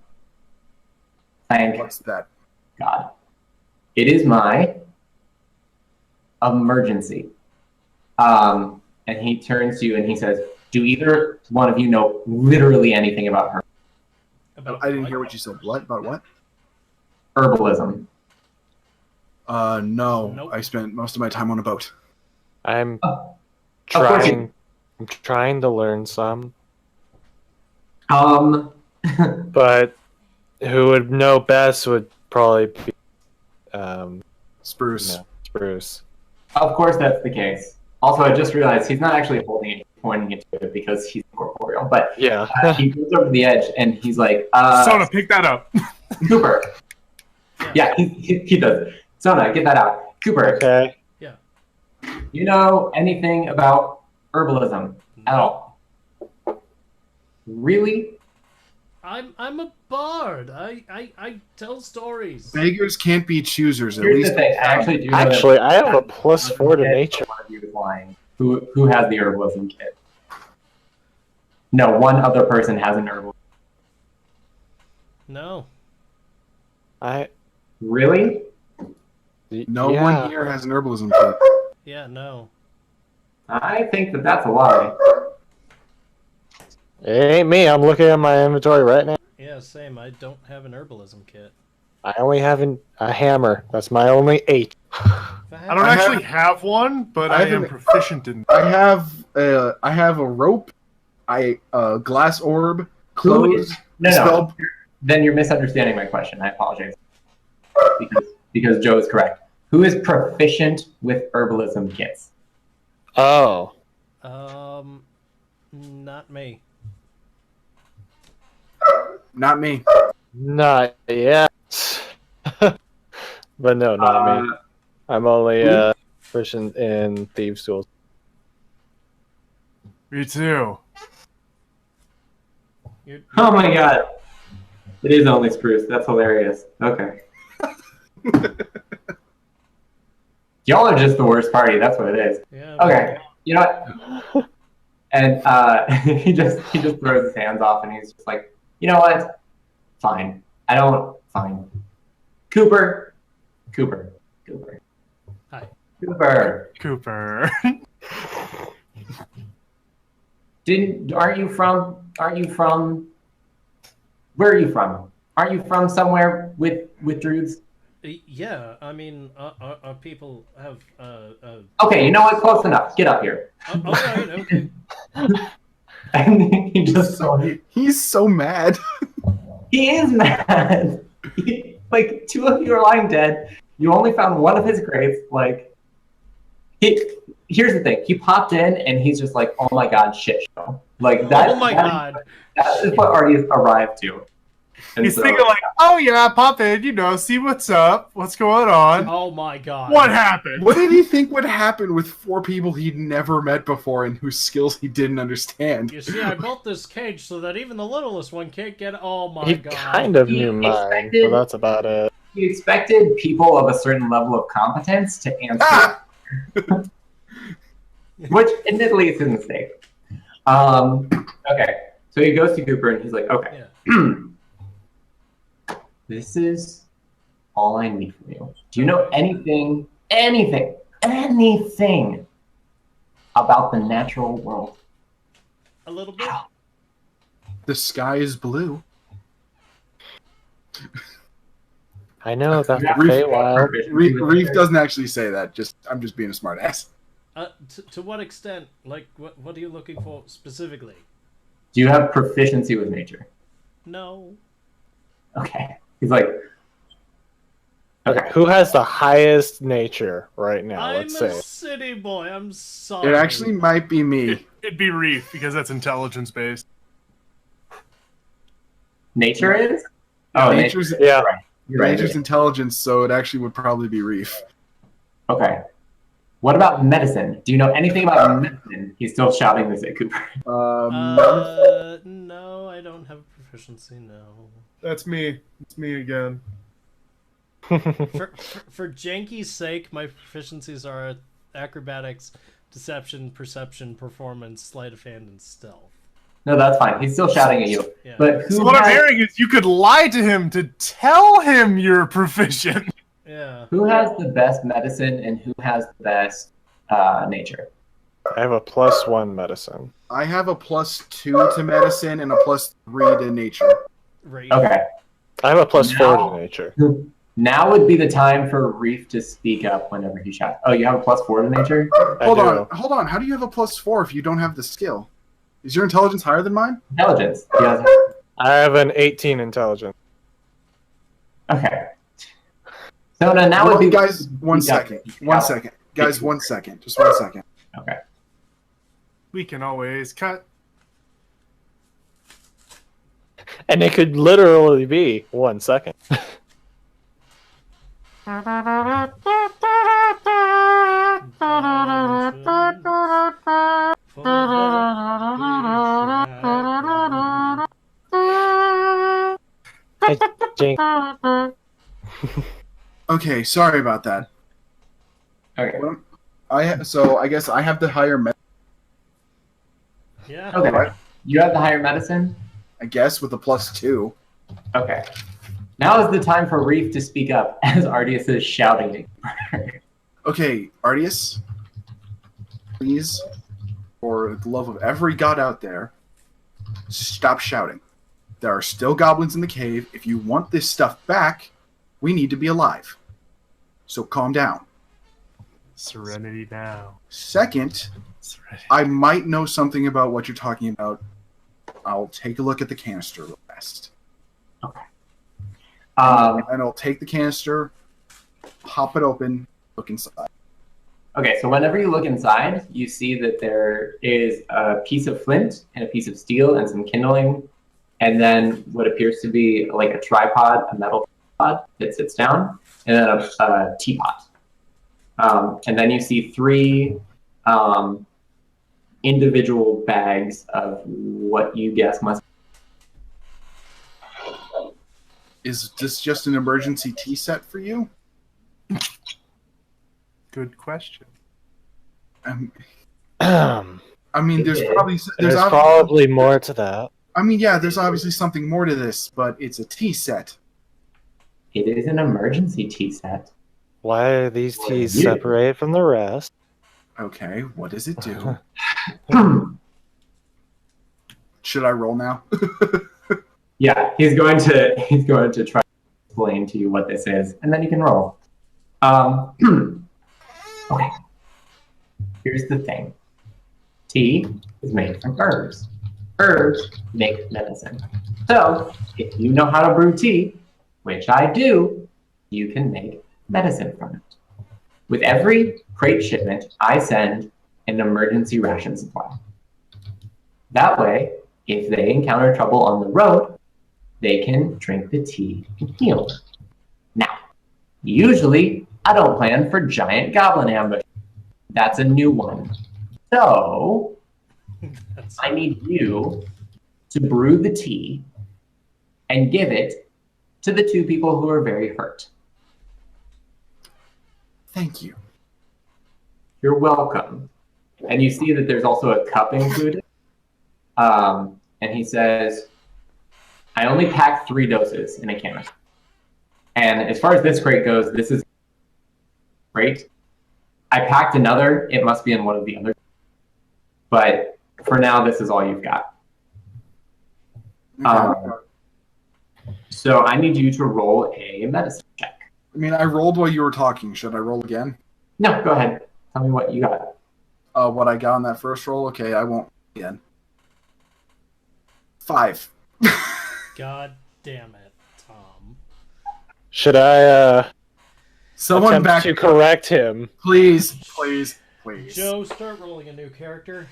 A: Thank
C: What's that?
A: God. It is my emergency." And he turns to you and he says, "Do either one of you know literally anything about her?"
C: I didn't hear what you said. What? About what?
A: Herbalism.
C: No.
E: Nope.
C: I spent most of my time on a boat.
B: I'm
A: course
B: trying to learn some. But who would know best would probably be
C: Spruce.
B: no, Spruce.
A: Of course, that's the case. Also, I just realized he's not actually holding it, pointing it to it because he's incorporeal. But
B: Yeah.
A: he goes over the edge and he's like,
D: Sona, pick that up.
A: Cooper. Yeah, he does. Sona, get that out. Cooper,
B: Okay.
A: you know anything about herbalism at all? Really?
E: I'm a bard. I tell stories.
C: Beggars can't be choosers. At
A: Here's
C: least
A: the thing. I actually do know that
B: Actually, I have a +4 to nature.
A: one of you is lying. Who has the herbalism kit? No, one other person has an herbalism.
E: No.
A: Really?
C: no
B: yeah.
C: one here has an herbalism kit.
E: Yeah, no.
A: I think that that's a lie.
B: It ain't me. I'm looking at my inventory right now.
E: Yeah, same. I don't have an herbalism kit.
B: I only have a hammer. That's my only 8.
D: I don't
C: I
D: actually have one, but I am
C: haven't-
D: proficient in.
C: I have a rope, a glass orb,
A: Who
C: clothes.
A: is- No.
C: spell-
A: Then you're misunderstanding my question. I apologize. Because Joe is correct. Who is proficient with herbalism kits?
B: Oh.
E: Not me.
C: Not me.
B: Not yet. But no, not me. I'm only proficient in thieves' tools.
D: Me too.
E: You're,
A: Oh my god. It is only Spruce. That's hilarious. Okay. Y'all are just the worst party. That's what it is.
E: yeah.
A: Okay. You know what? And he just throws his hands off and he's just like, you know what? Fine. Fine. Cooper.
E: Hi.
A: Cooper.
D: Cooper.
A: Aren't you from where are you from? Aren't you from somewhere with druids?
E: Yeah, I mean, our people have.
A: Okay, you know what? Close enough. Get up here.
E: All right, okay.
A: And he just
C: He's so mad.
A: he is mad. Like 2 of you are lying dead. You only found one of his graves. Like, here's the thing. He popped in and he's just like, "Oh my god, shit show!" Like that.
E: Oh my god.
A: That is what Artie has arrived to. And
D: He's
A: so-
D: thinking like, oh yeah, pop in, see what's up, what's going on.
E: Oh my god.
D: What happened?
C: What did he think would happen with 4 people he'd never met before and whose skills he didn't understand?
E: You see, I built this cage so that even the littlest one can't get. Oh my
B: He
E: god.
B: kind of
A: He
B: knew mine,
A: expected-
B: but that's about it.
A: He expected people of a certain level of competence to answer,
C: Ah!
A: which admittedly is a mistake. Okay, so he goes to Cooper and he's like, "Okay,
E: Yeah.
A: this is all I need from you. Do you know anything about the natural world?"
E: A little bit.
C: The sky is blue.
B: I know that's the
A: Reef-
B: Feywild.
C: Reef doesn't actually say that. I'm just being a smartass.
E: To what extent? Like, what are you looking for specifically?
A: Do you have proficiency with nature?
E: No.
A: Okay. He's like,
B: Okay, who has the highest nature right now?
E: I'm
B: Let's
E: a
B: say.
E: city boy. I'm sorry.
C: It actually might be me.
D: It'd be Reef because that's intelligence based.
A: nature is? Oh,
C: Nature's
B: Yeah.
A: You're right.
C: Nature's intelligence, so it actually would probably be Reef.
A: Okay. What about medicine? Do you know anything about medicine? He's still shouting this at Cooper.
E: No, I don't have proficiency. No.
D: That's me. It's me again.
E: For Janky's sake, my proficiencies are acrobatics, deception, perception, performance, sleight of hand, and stealth.
A: No, that's fine. He's still shouting at you.
E: Yeah.
A: But who
D: So what I'm
A: has,
D: hearing is you could lie to him to tell him you're proficient.
E: Yeah.
A: who has the best medicine and who has the best nature?
B: I have a +1 medicine.
C: I have a +2 to medicine and a +3 to nature.
E: Right.
A: Okay.
B: I have a +4
A: Now-
B: to nature.
A: Now would be the time for Reef to speak up whenever he shouts. Oh, you have a +4 to nature?
B: I
C: Hold
B: do.
C: on. How do you have a +4 if you don't have the skill? Is your intelligence higher than mine?
A: Intelligence. Yes.
B: I have an 18 intelligence.
A: Okay. Sona, now
C: Well,
A: would be
C: guys, 1 second. 1 second. Guys, 1 second. Just 1 second.
A: Okay.
D: We can always cut.
B: And it could literally be 1 second. Hey, Jane.
C: Okay, sorry about that.
A: Okay.
C: So I guess I have the higher
E: Yeah.
A: Okay.
C: Right.
A: You have the higher medicine?
C: I guess, with a +2.
A: Okay. Now is the time for Reef to speak up as Ardius is shouting at you.
C: Okay, Ardius, please, for the love of every god out there, stop shouting. There are still goblins in the cave. If you want this stuff back, we need to be alive. So calm down.
D: Serenity now.
C: Second,
D: Serenity.
C: I might know something about what you're talking about. I'll take a look at the canister real fast. And I'll take the canister, pop it open, look inside.
A: Okay, so whenever you look inside, you see that there is a piece of flint and a piece of steel and some kindling, and then what appears to be like a tripod, a metal tripod that sits down, and then a teapot. And then you see 3 individual bags of what you guess must.
C: Is this just an emergency tea set for you?
D: Good question.
C: I mean, there's
B: There's probably more to that.
C: I mean, yeah, there's obviously something more to this, but it's a tea set.
A: It is an emergency tea set.
B: Why are these teas
A: Yeah.
B: separated from the rest?
C: Okay, what does it do? Should I roll now?
A: Yeah, he's going to try to explain to you what this is, and then you can roll. Okay. Here's the thing. Tea is made from herbs. Herbs make medicine. So, if you know how to brew tea, which I do, you can make medicine from it. With every crate shipment, I send an emergency ration supply. That way, if they encounter trouble on the road, they can drink the tea and heal. Now, usually, I don't plan for giant goblin ambush. That's a new one. So, I need you to brew the tea and give it to the 2 people who are very hurt.
C: Thank you.
A: You're welcome. And you see that there's also a cup included. And he says, I only pack 3 doses in a canister. And as far as this crate goes, this is great. I packed another. It must be in one of the other. But for now, this is all you've got. So I need you to roll a medicine check.
C: I mean, I rolled while you were talking. Should I roll again?
A: No, go ahead. Tell me what you got.
C: What I got on that first roll? Okay, I won't again. 5.
E: God damn it, Tom.
B: Should I
C: Someone
B: attempt
C: back
B: to correct him?
C: Please, please, please.
E: Joe, start rolling a new character.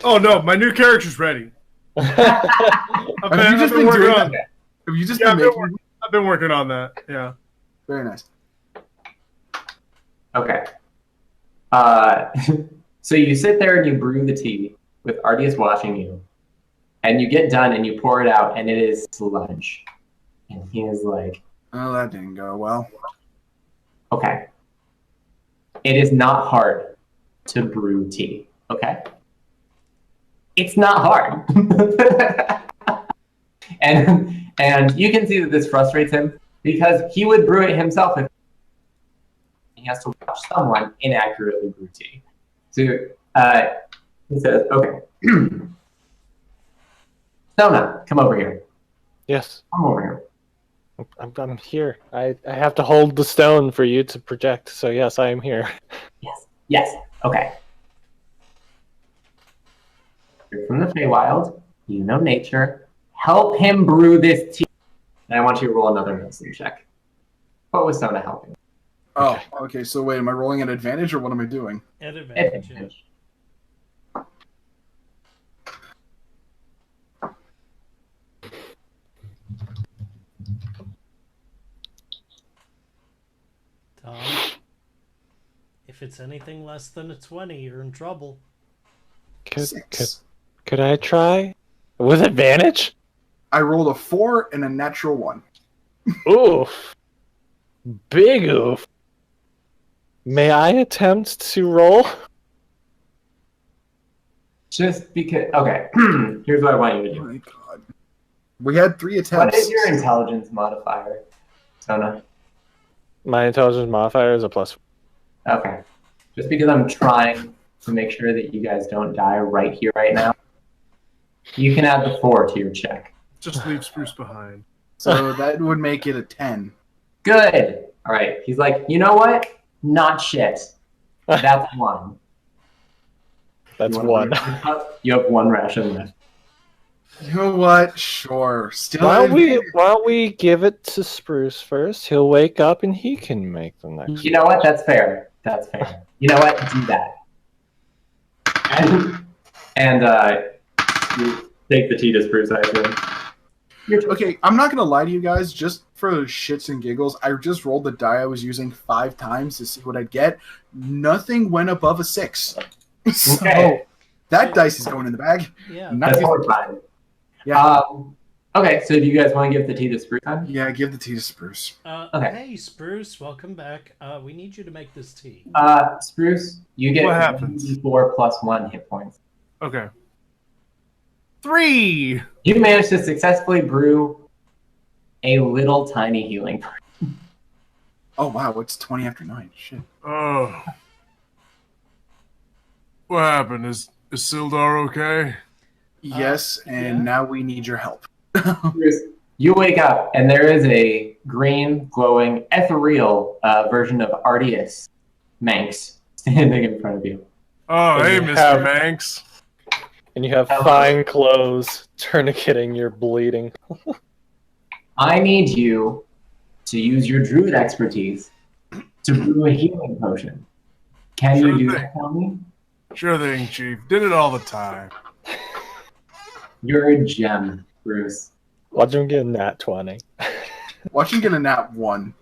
D: Oh no, my new character's ready. I've
C: Have you just been
D: working
C: doing
D: on
C: that? Have you just
D: Yeah,
C: been making?
D: I've been working on that. Yeah.
C: Very nice.
A: Okay. So you sit there and you brew the tea with Ardius watching you. And you get done and you pour it out and it is sludge. And he is like,
C: Oh, that didn't go well.
A: okay. It is not hard to brew tea, okay? It's not hard. and you can see that this frustrates him because he would brew it himself if he has to watch someone inaccurately brew tea. So he says, okay. Sona, come over here.
B: Yes,
A: Come over here.
B: I'm here. I have to hold the stone for you to project, so yes, I am here.
A: Yes. Okay. You're from the Feywild. You know nature. Help him brew this tea. And I want you to roll another medicine check. What was Sona helping?
C: Oh, okay. So wait, am I rolling an advantage or what am I doing?
E: At advantage. Yeah.
A: Advantage.
E: Tom, if it's anything less than a 20, you're in trouble.
B: Could I try? With advantage?
C: I rolled a 4 and a natural 1.
B: Oof. Big oof. May I attempt to roll?
A: Just because. Okay, here's what I want you to
C: Oh
A: do.
C: my god. We had 3 attempts.
A: What is your intelligence modifier, Sona?
B: My intelligence modifier is a +4.
A: Okay. Just because I'm trying to make sure that you guys don't die right here, right now, you can add the 4 to your check.
D: Just leave Spruce behind.
C: So that would make it a 10.
A: Good. All right. He's like, you know what? Not shit. That's 1.
B: That's
A: You wanna
B: 1.
A: break your cup? You have 1 ration left.
C: You know what? Sure. Still
B: Why
C: an advantage.
B: don't we give it to Spruce first? He'll wake up and he can make the next.
A: You know what? That's fair. That's fair. You know what? Do that. And you take the tea to Spruce, I assume.
C: Okay, I'm not gonna lie to you guys. Just for shits and giggles, I just rolled the die I was using 5 times to see what I'd get. Nothing went above a 6. So
A: Okay.
C: that dice is going in the bag.
E: Yeah.
C: Not
A: That's
C: even-
A: totally fine.
C: Yeah.
A: Okay, so do you guys want to give the tea to Spruce then?
C: Yeah, give the tea to Spruce.
A: Okay.
E: Hey, Spruce, welcome back. We need you to make this tea.
A: Spruce, you get
D: What happens?
A: 4 plus 1 hit points.
D: Okay. 3!
A: You managed to successfully brew a little tiny healing.
C: Oh wow, it's 20 after 9. Shit.
D: Oh. What happened? Is Sildar okay?
C: Yes, and
E: yeah.
C: now we need your help.
A: Spruce, you wake up and there is a green, glowing, ethereal version of Arceus Manx standing in front of you.
D: Oh,
B: And
D: hey,
B: you
D: Mr.
B: have-
D: Manx.
B: And you have
A: Hello.
B: fine clothes, tourniqueting, you're bleeding.
A: I need you to use your druid expertise to brew a healing potion. Can
D: Sure
A: you do
D: thing.
A: that for me?
D: Sure thing, Chief. Did it all the time.
A: You're a gem, Bruce.
B: Watch him get a nat 20.
C: Watch him get a nat 1.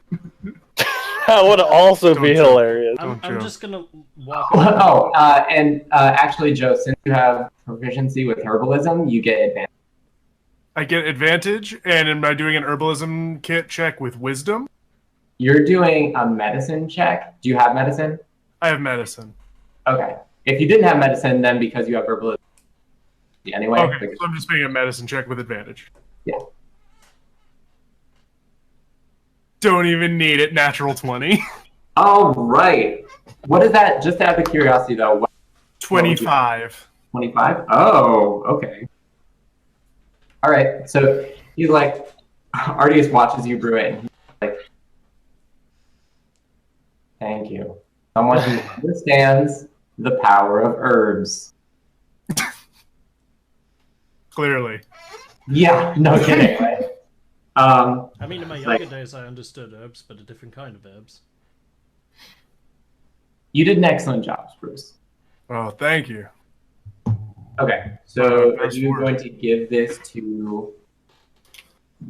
B: That would also
D: Don't
B: be
D: joke.
B: hilarious.
E: I'm
D: joke.
E: just gonna walk over.
A: Oh, and actually, Joe, since you have proficiency with herbalism, you get advantage.
D: I get advantage, and am I doing an herbalism kit check with wisdom?
A: You're doing a medicine check. Do you have medicine?
D: I have medicine.
A: Okay. If you didn't have medicine, then because you have herbalism, anyway.
D: Okay, so I'm just making a medicine check with advantage.
A: Yeah.
D: Don't even need it. Natural 20.
A: All right. What is that? Just out of curiosity, though. What,
D: 25.
A: 25? Oh, okay. All right. So he's like, Arceus watches you brew it, and he's like, thank you. Someone who understands the power of herbs.
D: Clearly.
A: Yeah, no kidding, right?
E: I mean, in my
A: Like-
E: younger days, I understood herbs, but a different kind of herbs.
A: You did an excellent job, Spruce.
D: Oh, thank you.
A: Okay, so are
D: Best
A: you
D: work.
A: going to give this to...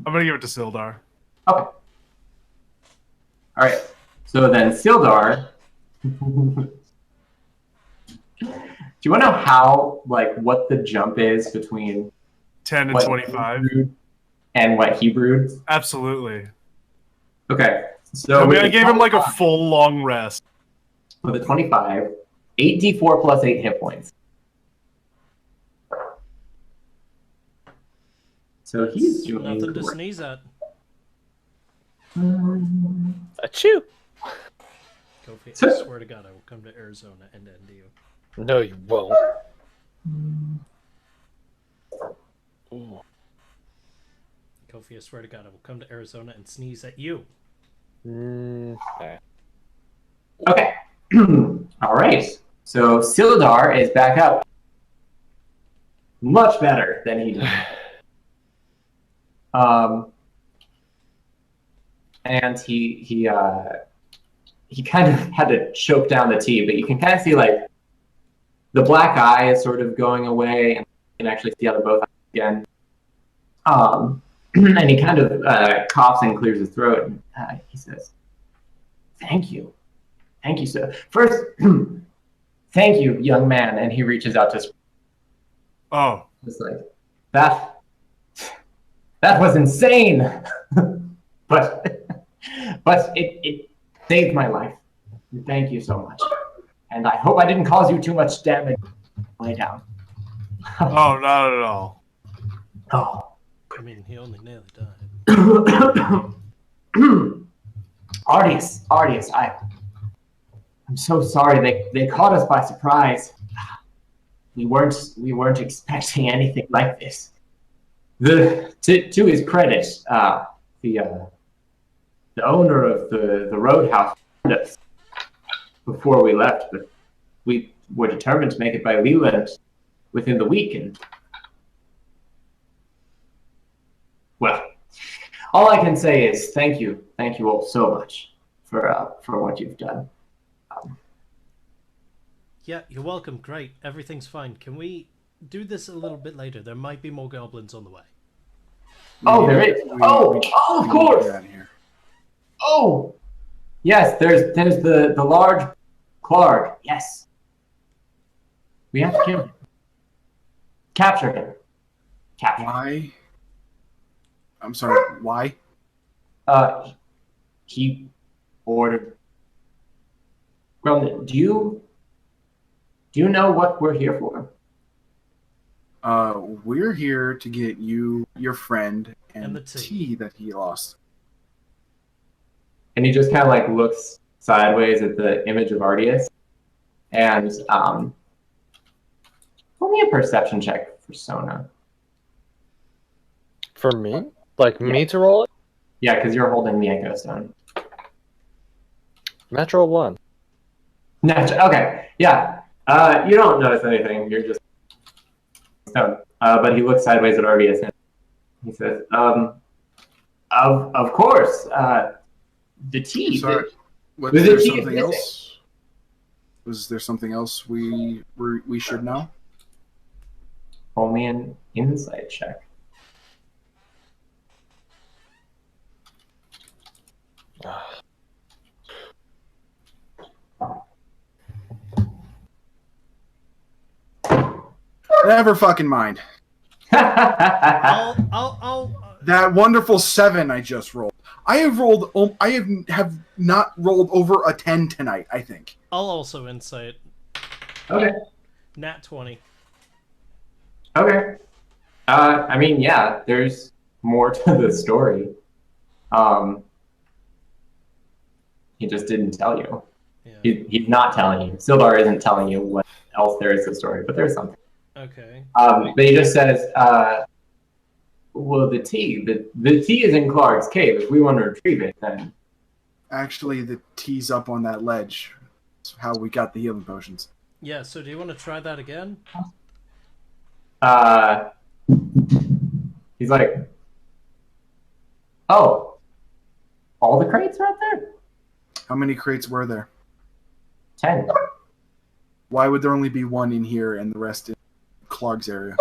D: I'm going to give it to Sildar.
A: Okay. All right. So then Sildar... Do you want to know how, like, what the jump is between
D: 10 and
A: what
D: 25.
A: you brewed and what he brewed?
D: Absolutely.
A: Okay. So
D: I mean,
A: with
D: I
A: the
D: gave him like a
A: 25
D: full long rest.
A: with the 25, 8d4 plus 8 hit points. So he's doing
E: Nothing to
A: great.
E: sneeze at.
B: Achoo!
E: Kofi,
A: So-
E: I swear to God, I will come to Arizona and end you.
B: No, you won't. Ooh.
E: Kofi, I swear to God, I will come to Arizona and sneeze at you.
B: Okay.
A: Okay. All right. So Sildar is back up. much better than he did. And he kind of had to choke down the tea, but you can kind of see like the black eye is sort of going away, and you can actually see how they're both again. And he kind of coughs and clears his throat, and he says, thank you, sir. First, thank you, young man. And he reaches out to Spruce.
D: Oh,
A: It's like, that was insane. but it saved my life. Thank you so much. And I hope I didn't cause you too much damage. Lay down.
D: oh, not at all.
A: Oh.
E: I mean, he only nearly died.
A: Ardius, I'm so sorry. They caught us by surprise. We weren't expecting anything like this. To his credit, the owner of the roadhouse found us before we left, but we were determined to make it by Leland within the week, and well, all I can say is thank you all so much for what you've done.
E: Yeah, you're welcome. Great. Everything's fine. Can we do this a little bit later? There might be more goblins on the way.
A: Oh, there is. Of course.
C: Get out of here.
A: Oh, yes. There's the large Clark. Yes, we have to kill him. Capture him. Capture him.
C: Why? I'm sorry. Why?
A: He ordered. Well, do you know what we're here for?
C: We're here to get you, your friend, and
E: the
C: the
E: tea.
C: tea that he lost.
A: And he just kind of like looks sideways at the image of Ardius, and roll me a perception check for Sona.
B: For me? Like me to roll it?
A: Yeah, because you're holding the Echo Stone.
B: Natural 1.
A: Okay, yeah. You don't notice anything. You're just stone. But he looks sideways at Ardius and he says, of course. The tea.
C: Sorry. Was
A: the
C: there
A: tea
C: something
A: is
C: else? Was there something else we should know?
A: Roll me an insight check.
C: Never fucking mind.
E: I'll
C: That wonderful 7 I just rolled. I have not rolled over a 10 tonight, I think.
E: I'll also insight.
A: Okay.
E: Nat 20.
A: Okay. I mean, yeah, there's more to the story. He just didn't tell you.
E: Yeah.
A: He's not telling you. Sildar isn't telling you what else there is to the story, but there's something.
E: Okay.
A: But he just says, well, the tea is in Clark's cave. If we want to retrieve it, then...
C: Actually, the tea's up on that ledge. That's how we got the healing potions.
E: Yeah, so do you want to try that again?
A: He's like, oh, all the crates are up there?
C: How many crates were there?
A: 10.
C: Why would there only be one in here and the rest in Clark's area?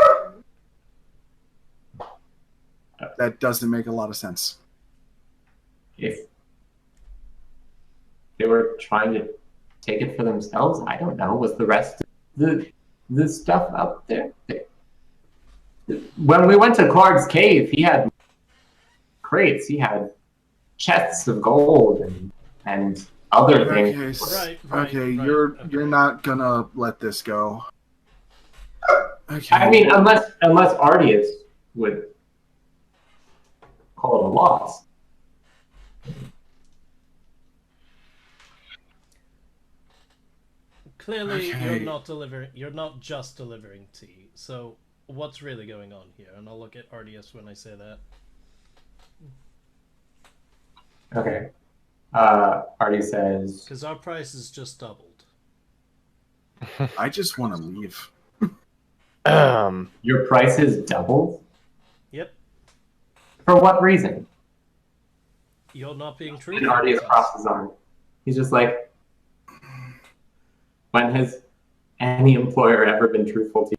C: That doesn't make a lot of sense.
A: If they were trying to take it for themselves, I don't know. Was the rest of the stuff out there? When we went to Clark's cave, he had crates. He had chests of gold and other things.
C: Okay, you're not gonna let this go. Okay.
A: I mean, unless Ardius would call it a loss.
E: Clearly,
C: Okay.
E: you're not just delivering tea. So, what's really going on here? And I'll look at Ardius when I say that.
A: Okay. Ardius says,
E: Because our price is just doubled.
C: I just want to leave.
A: Your prices doubled?
E: Yep.
A: For what reason?
E: You're not being
A: And
E: truthful.
A: Artie
E: with us.
A: across his arm. He's just like, when has any employer ever been truthful to you?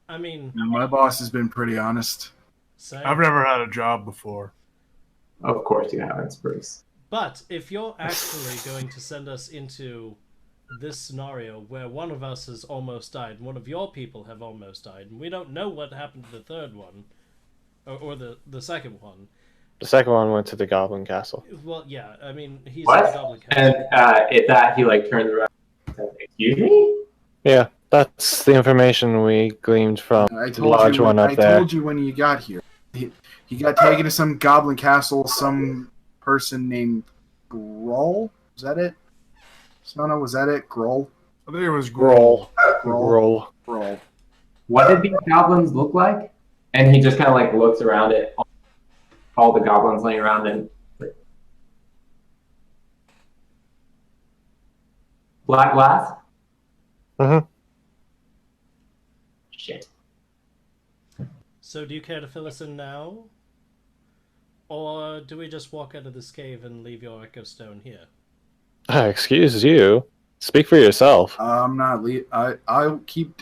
E: I mean,
C: My boss has been pretty honest.
E: same.
D: I've never had a job before.
A: Of course you haven't, Spruce.
E: But if you're actually going to send us into this scenario where one of us has almost died, and one of your people have almost died, and we don't know what happened to the third one, or the second one.
B: The second one went to the Goblin Castle.
E: Well, yeah, I mean, he's
A: What?
E: in the Goblin Castle.
A: And at that, he like turns around and says, "Excuse me?"
B: Yeah, that's the information we gleaned from
C: I
B: the large one up
C: I
B: there.
C: told you when you got here. He got taken to some goblin castle. Some person named Groll. Was that it? Sona, was that it? Groll.
D: I think it was
B: Roll.
C: Groll.
B: Roll.
C: Groll.
A: What did these goblins look like? And he just kind of like looks around at all the goblins laying around and like, black glass.
B: Mm-hmm.
A: Shit.
E: So do you care to fill us in now? Or do we just walk out of this cave and leave your Echo Stone here?
B: Excuse you. Speak for yourself.
C: I'm not. I'll keep.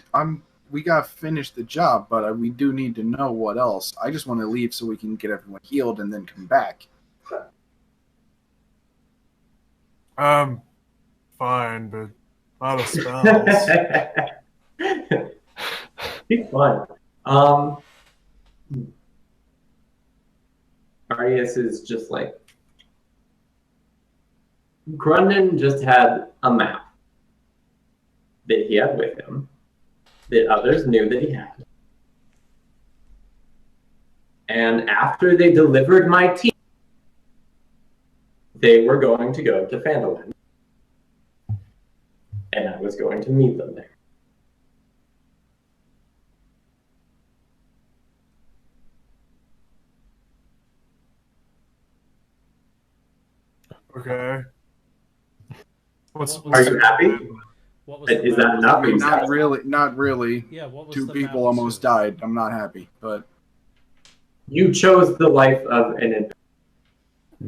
C: We got to finish the job, but we do need to know what else. I just want to leave so we can get everyone healed and then come back.
D: Fine, but a lot of spells.
A: Be fun. Arius is just like, Grundon just had a map that he had with him that others knew that he had. And after they delivered my team, they were going to go to Phandalin. And I was going to meet them there.
D: Okay.
A: Are you happy?
E: What was
A: Is
E: the
A: that
E: map?
A: enough?
C: I mean, not really. Not really.
E: Yeah, what was
C: Two
E: the
C: people
E: map
C: almost
E: to?
C: died. I'm not happy, but
A: You chose the life of an adventurer.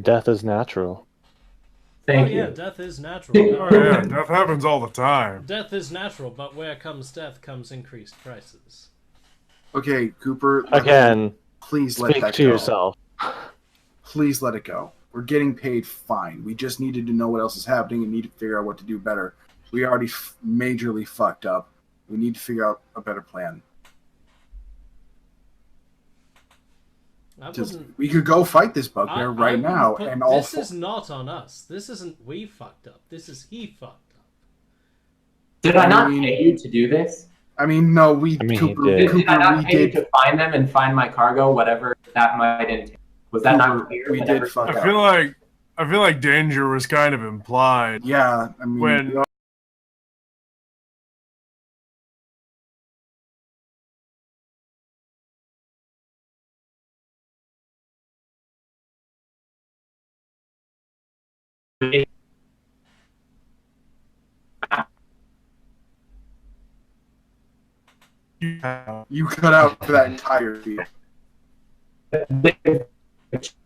B: Death is natural.
A: Thank
E: Oh yeah,
A: you.
E: death is natural.
D: Oh yeah, death happens all the time.
E: Death is natural, but where comes death comes increased prices.
C: okay, Cooper.
B: Again,
C: Please let
B: speak
C: that
B: to
C: go.
B: yourself.
C: Please let it go. We're getting paid fine. We just needed to know what else is happening and need to figure out what to do better. We already majorly fucked up. We need to figure out a better plan.
E: I
C: Just,
E: wouldn't.
C: we could go fight this bugbear
E: I
C: right
E: wouldn't
C: now,
E: put-
C: and all.
E: this is not on us. This isn't we fucked up. This is he fucked up.
A: Did I not
C: I mean-
A: pay you to do this?
C: I mean, no, we.
B: I mean, he
C: Cooper,
B: did.
A: Did
C: Cooper,
A: I not
C: we
A: pay you
C: did.
A: to find them and find my cargo, whatever that might entail? Was that
C: Cooper,
A: not clear?
C: we
A: whenever-
C: did fuck
D: I
C: up.
D: feel like danger was kind of implied.
C: Yeah, I mean,
D: When-
C: you cut out for that entire deal.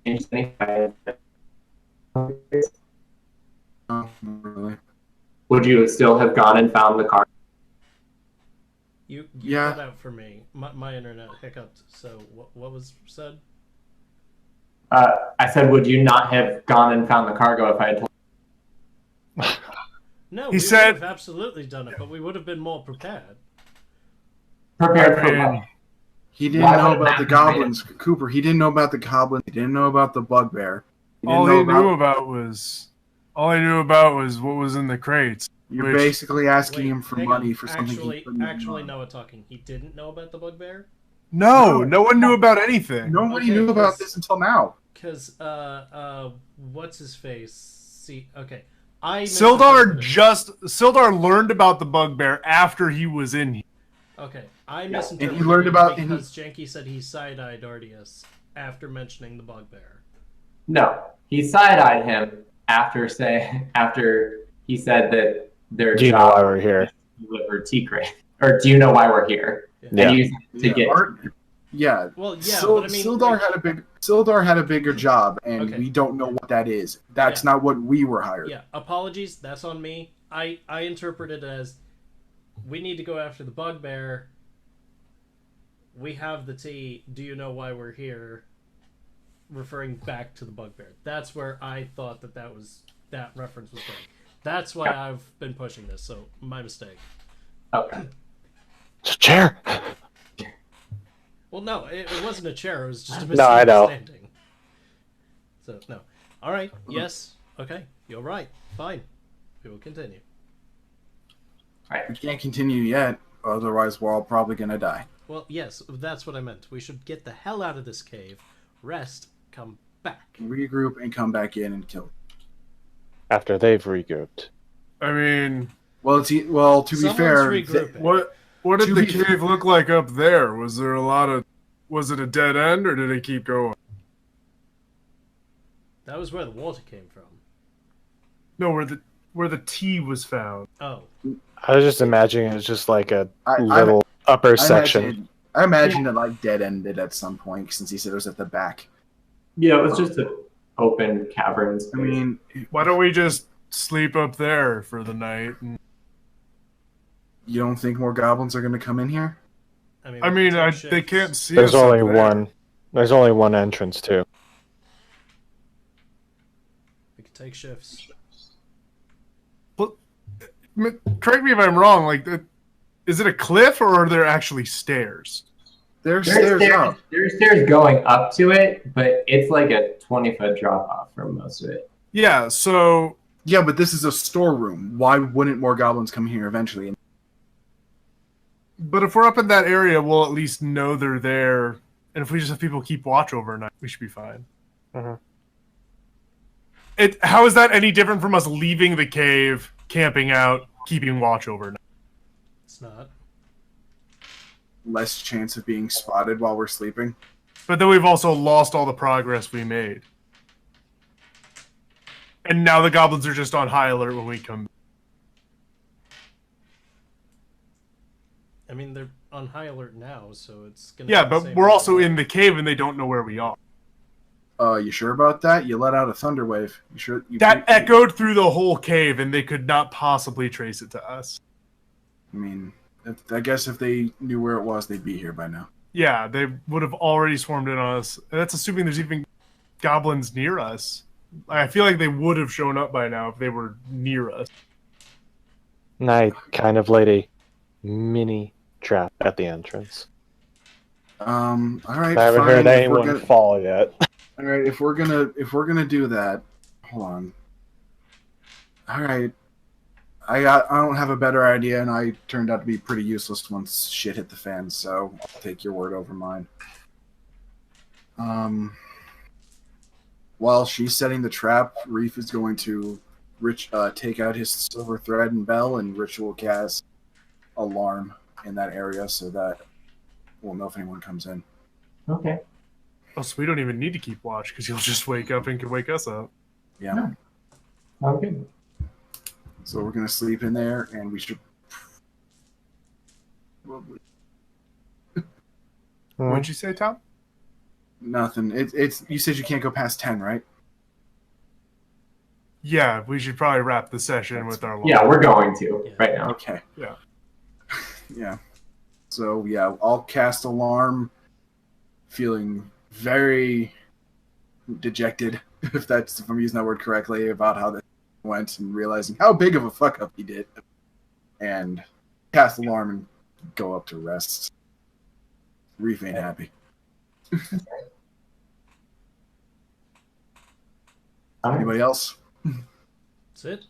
A: Changed anything?
C: Really.
A: Would you still have gone and found the car?
E: You
C: Yeah.
E: cut out for me. My internet hiccuped. So what was said?
A: I said, would you not have gone and found the cargo if I had told
E: No,
D: He
E: we
D: said-
E: would have absolutely done it, but we would have been more prepared.
A: prepared for
D: Man.
A: what?
C: He didn't
A: Why
C: know
A: would
C: about the
A: that
C: goblins, Cooper. He didn't know about the goblins. He didn't know about the bugbear.
D: All he knew about was what was in the crates.
C: You're
D: which-
C: basically asking
E: Wait,
C: him for
E: hang
C: money
E: on.
C: for something he couldn't
E: Actually,
C: do.
E: Noah talking. He didn't know about the bugbear
D: No one knew about anything.
C: Nobody
E: Okay,
C: knew about
E: 'cause-
C: this until now.
E: because what's his face? See, okay, I
D: Sildar
E: misinterpreted-
D: Sildar learned about the bugbear after he was in here.
E: Okay, I
A: Yeah.
E: misinterpreted
C: And he learned about- and
E: because Janky said he side-eyed Ardius after mentioning the bugbear.
A: No, he side-eyed him after he said that their
B: Do you know
A: job
B: why we're here?
A: was to deliver tea crate. or do you know why we're here?
B: Yeah.
A: And use it to get.
C: Yeah.
E: Well, yeah, but I mean,
C: Sildar had a bigger job, and
E: Okay.
C: we don't know what that is. That's not what we were hired.
E: Yeah, apologies. That's on me. I interpreted it as we need to go after the bugbear. We have the tea. Do you know why we're here? Referring back to the bugbear. That's where I thought that reference was going. That's why I've been pushing this. So my mistake.
A: Okay.
B: It's a chair.
E: Well, no, it wasn't a chair. It was just a
B: No, I know.
E: misunderstanding. So no. All right. Yes. Okay. You're right. Fine. We will continue.
C: We can't continue yet, otherwise we're all probably gonna die.
E: Well, yes, that's what I meant. We should get the hell out of this cave, rest, come back.
C: Regroup and come back in and kill.
B: After they've regrouped.
D: I mean,
C: Well, to be
E: Someone's
C: fair,
E: regrouping.
D: what did
C: To
D: the
C: be-
D: cave look like up there? Was there a lot of? Was it a dead end, or did it keep going?
E: That was where the water came from.
D: No, where the tea was found.
E: Oh,
B: I was just imagining it's just like a
C: I-
B: little upper section.
C: I imagined it like dead ended at some point since he said it was at the back.
A: Yeah, it was just an open cavern space.
C: I mean,
D: Why don't we just sleep up there for the night? And,
C: you don't think more goblins are gonna come in here?
E: I mean,
D: I
E: we
D: mean,
E: can take
D: they
E: shifts.
D: can't see
B: There's
D: us up
B: only
D: there.
B: one. There's only one entrance too.
E: We can take shifts.
D: Correct me if I'm wrong. Like, is it a cliff or are there actually stairs?
C: There's stairs up.
A: There's stairs going up to it, but it's like a 20-foot drop off from most of it.
D: Yeah. So
C: Yeah, but this is a storeroom. Why wouldn't more goblins come here eventually?
D: But if we're up in that area, we'll at least know they're there. And if we just have people keep watch overnight, we should be fine.
B: Mhm.
D: How is that any different from us leaving the cave, camping out, keeping watch overnight?
E: It's not.
C: Less chance of being spotted while we're sleeping.
D: But then we've also lost all the progress we made. And now the goblins are just on high alert when we come.
E: I mean, they're on high alert now, so it's gonna.
D: Yeah,
E: be the
D: but
E: same
D: we're
E: way.
D: also in the cave and they don't know where we are.
C: You sure about that? You let out a thunder wave. You sure?
D: That echoed through the whole cave and they could not possibly trace it to us.
C: I mean, I guess if they knew where it was, they'd be here by now.
D: Yeah, they would have already swarmed in on us. And that's assuming there's even goblins near us. I feel like they would have shown up by now if they were near us.
B: And I kind of laid a mini trap at the entrance.
C: All right.
B: I haven't
C: fine.
B: heard
C: If we're
B: anyone
C: gonna-
B: fall yet.
C: All right, if we're gonna do that, hold on. All right, I don't have a better idea, and I turned out to be pretty useless once shit hit the fan. So I'll take your word over mine. While she's setting the trap, Reef is going to take out his silver thread and bell and ritual cast alarm in that area so that we'll know if anyone comes in.
A: Okay.
D: Oh, so we don't even need to keep watch because you'll just wake up and can wake us up.
C: Yeah.
A: Okay.
C: So we're gonna sleep in there, and we should. Probably
D: What'd you say, Tom?
C: nothing. It's. You said you can't go past 10, right?
D: Yeah, we should probably wrap the session with our alarm.
A: Yeah, we're going to right now.
C: Okay.
D: Yeah.
C: Yeah. So yeah, I'll cast alarm. Feeling very dejected, if I'm using that word correctly, about how this went, and realizing how big of a fuck up he did, and cast alarm and go up to rest. Reef ain't happy. Anybody else?
E: That's it.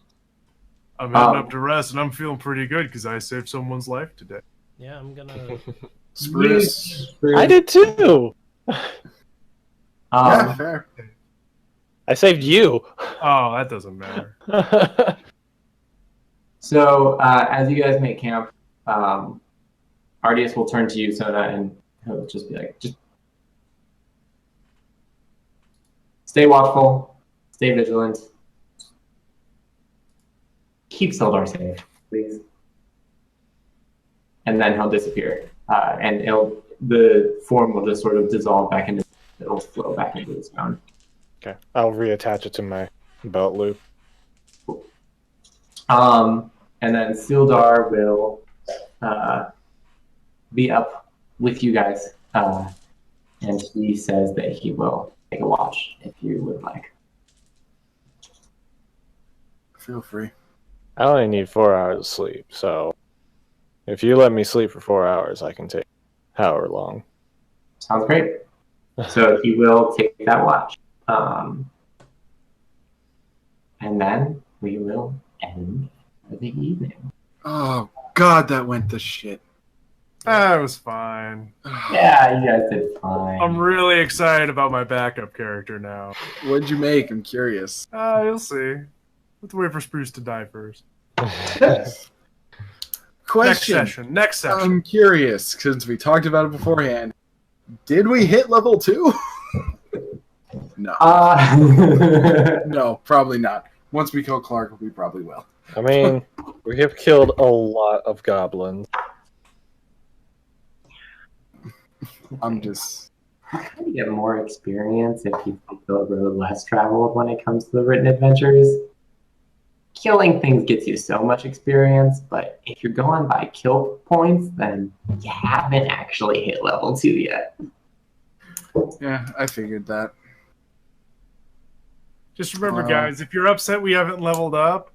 D: I'm heading up to rest, and I'm feeling pretty good because I saved someone's life today.
E: Yeah, I'm gonna.
C: Spruce.
B: I did too.
C: Yeah, fair.
B: I saved you.
D: Oh, that doesn't matter.
A: So as you guys make camp, Ardius will turn to you, Sona, and he'll just be like, just stay watchful, stay vigilant, keep Sildar safe, please. and then he'll disappear, and the form will just sort of dissolve back into. It'll flow back into his phone.
B: Okay, I'll reattach it to my belt loop.
A: And then Sildar will be up with you guys, and he says that he will take a watch if you would like.
C: Feel free.
B: I only need 4 hours of sleep, so if you let me sleep for 4 hours, I can take however long.
A: Sounds great. So he will take that watch. And then we will end for the evening.
C: Oh, God, that went to shit.
D: That was fine.
A: Yeah, you guys did fine.
D: I'm really excited about my backup character now.
C: What'd you make? I'm curious.
D: You'll see. Let's wait for Spruce to die first.
C: Question.
D: Next session.
C: I'm curious, since we talked about it beforehand. Did we hit level 2? No. No, probably not. Once we kill Clark, we probably will.
B: I mean, we have killed a lot of goblins.
C: I'm just...
A: You get more experience if you take the road less traveled when it comes to the written adventures. Killing things gets you so much experience, but if you're going by kill points, then you haven't actually hit level 2 yet.
C: Yeah, I figured that.
D: Just remember, guys, if you're upset we haven't leveled up,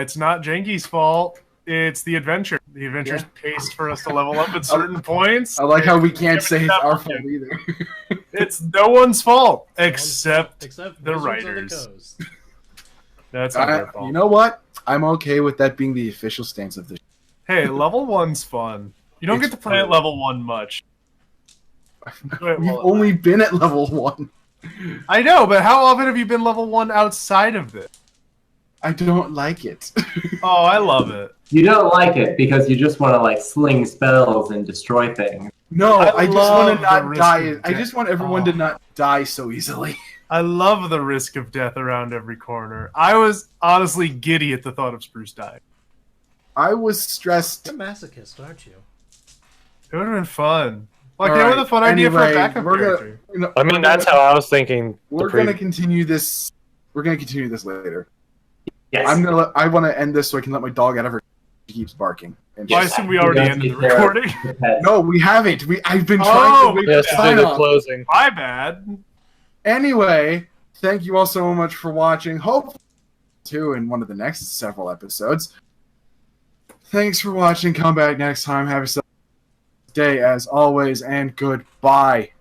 D: it's not Jengi's fault. It's the adventure. The adventure's paced for us to level up at certain points.
C: I like how we can't say it's our fault either.
D: It's no one's fault except the
E: Wizards of the
D: writers.
E: Coast.
D: That's not their fault.
C: You know what? I'm okay with that being the official stance of this.
D: Hey, level 1's fun. You don't get to play at level 1 much.
C: We've only been at level 1.
D: I know, but how often have you been level 1 outside of this?
C: I don't like it.
D: Oh, I love it.
A: You don't like it because you just want to like sling spells and destroy things.
C: No, I just want to
D: love the
C: not
D: risk
C: die.
D: of
C: I
D: death.
C: just want everyone to not die so easily.
D: I love the risk of death around every corner. I was honestly giddy at the thought of Spruce dying.
C: I was stressed.
E: You're a masochist, aren't you?
D: It would have been fun. Like,
C: All
D: that
C: right,
D: was a fun idea for a
C: anyway,
D: backup character.
B: I mean, that's how I was thinking.
C: We're gonna continue this. We're gonna continue this later.
A: Yes.
C: I want to end this so I can let my dog out of her. She keeps barking. And
D: I assume we already ended the recording.
C: No, we haven't. I've been trying to wait
B: Yes,
C: for
B: to do the
C: sign-off.
B: closing.
D: My bad.
C: Anyway, thank you all so much for watching. Hopefully, too, in one of the next several episodes. Thanks for watching. Come back next time. Have yourself a day as always, and goodbye.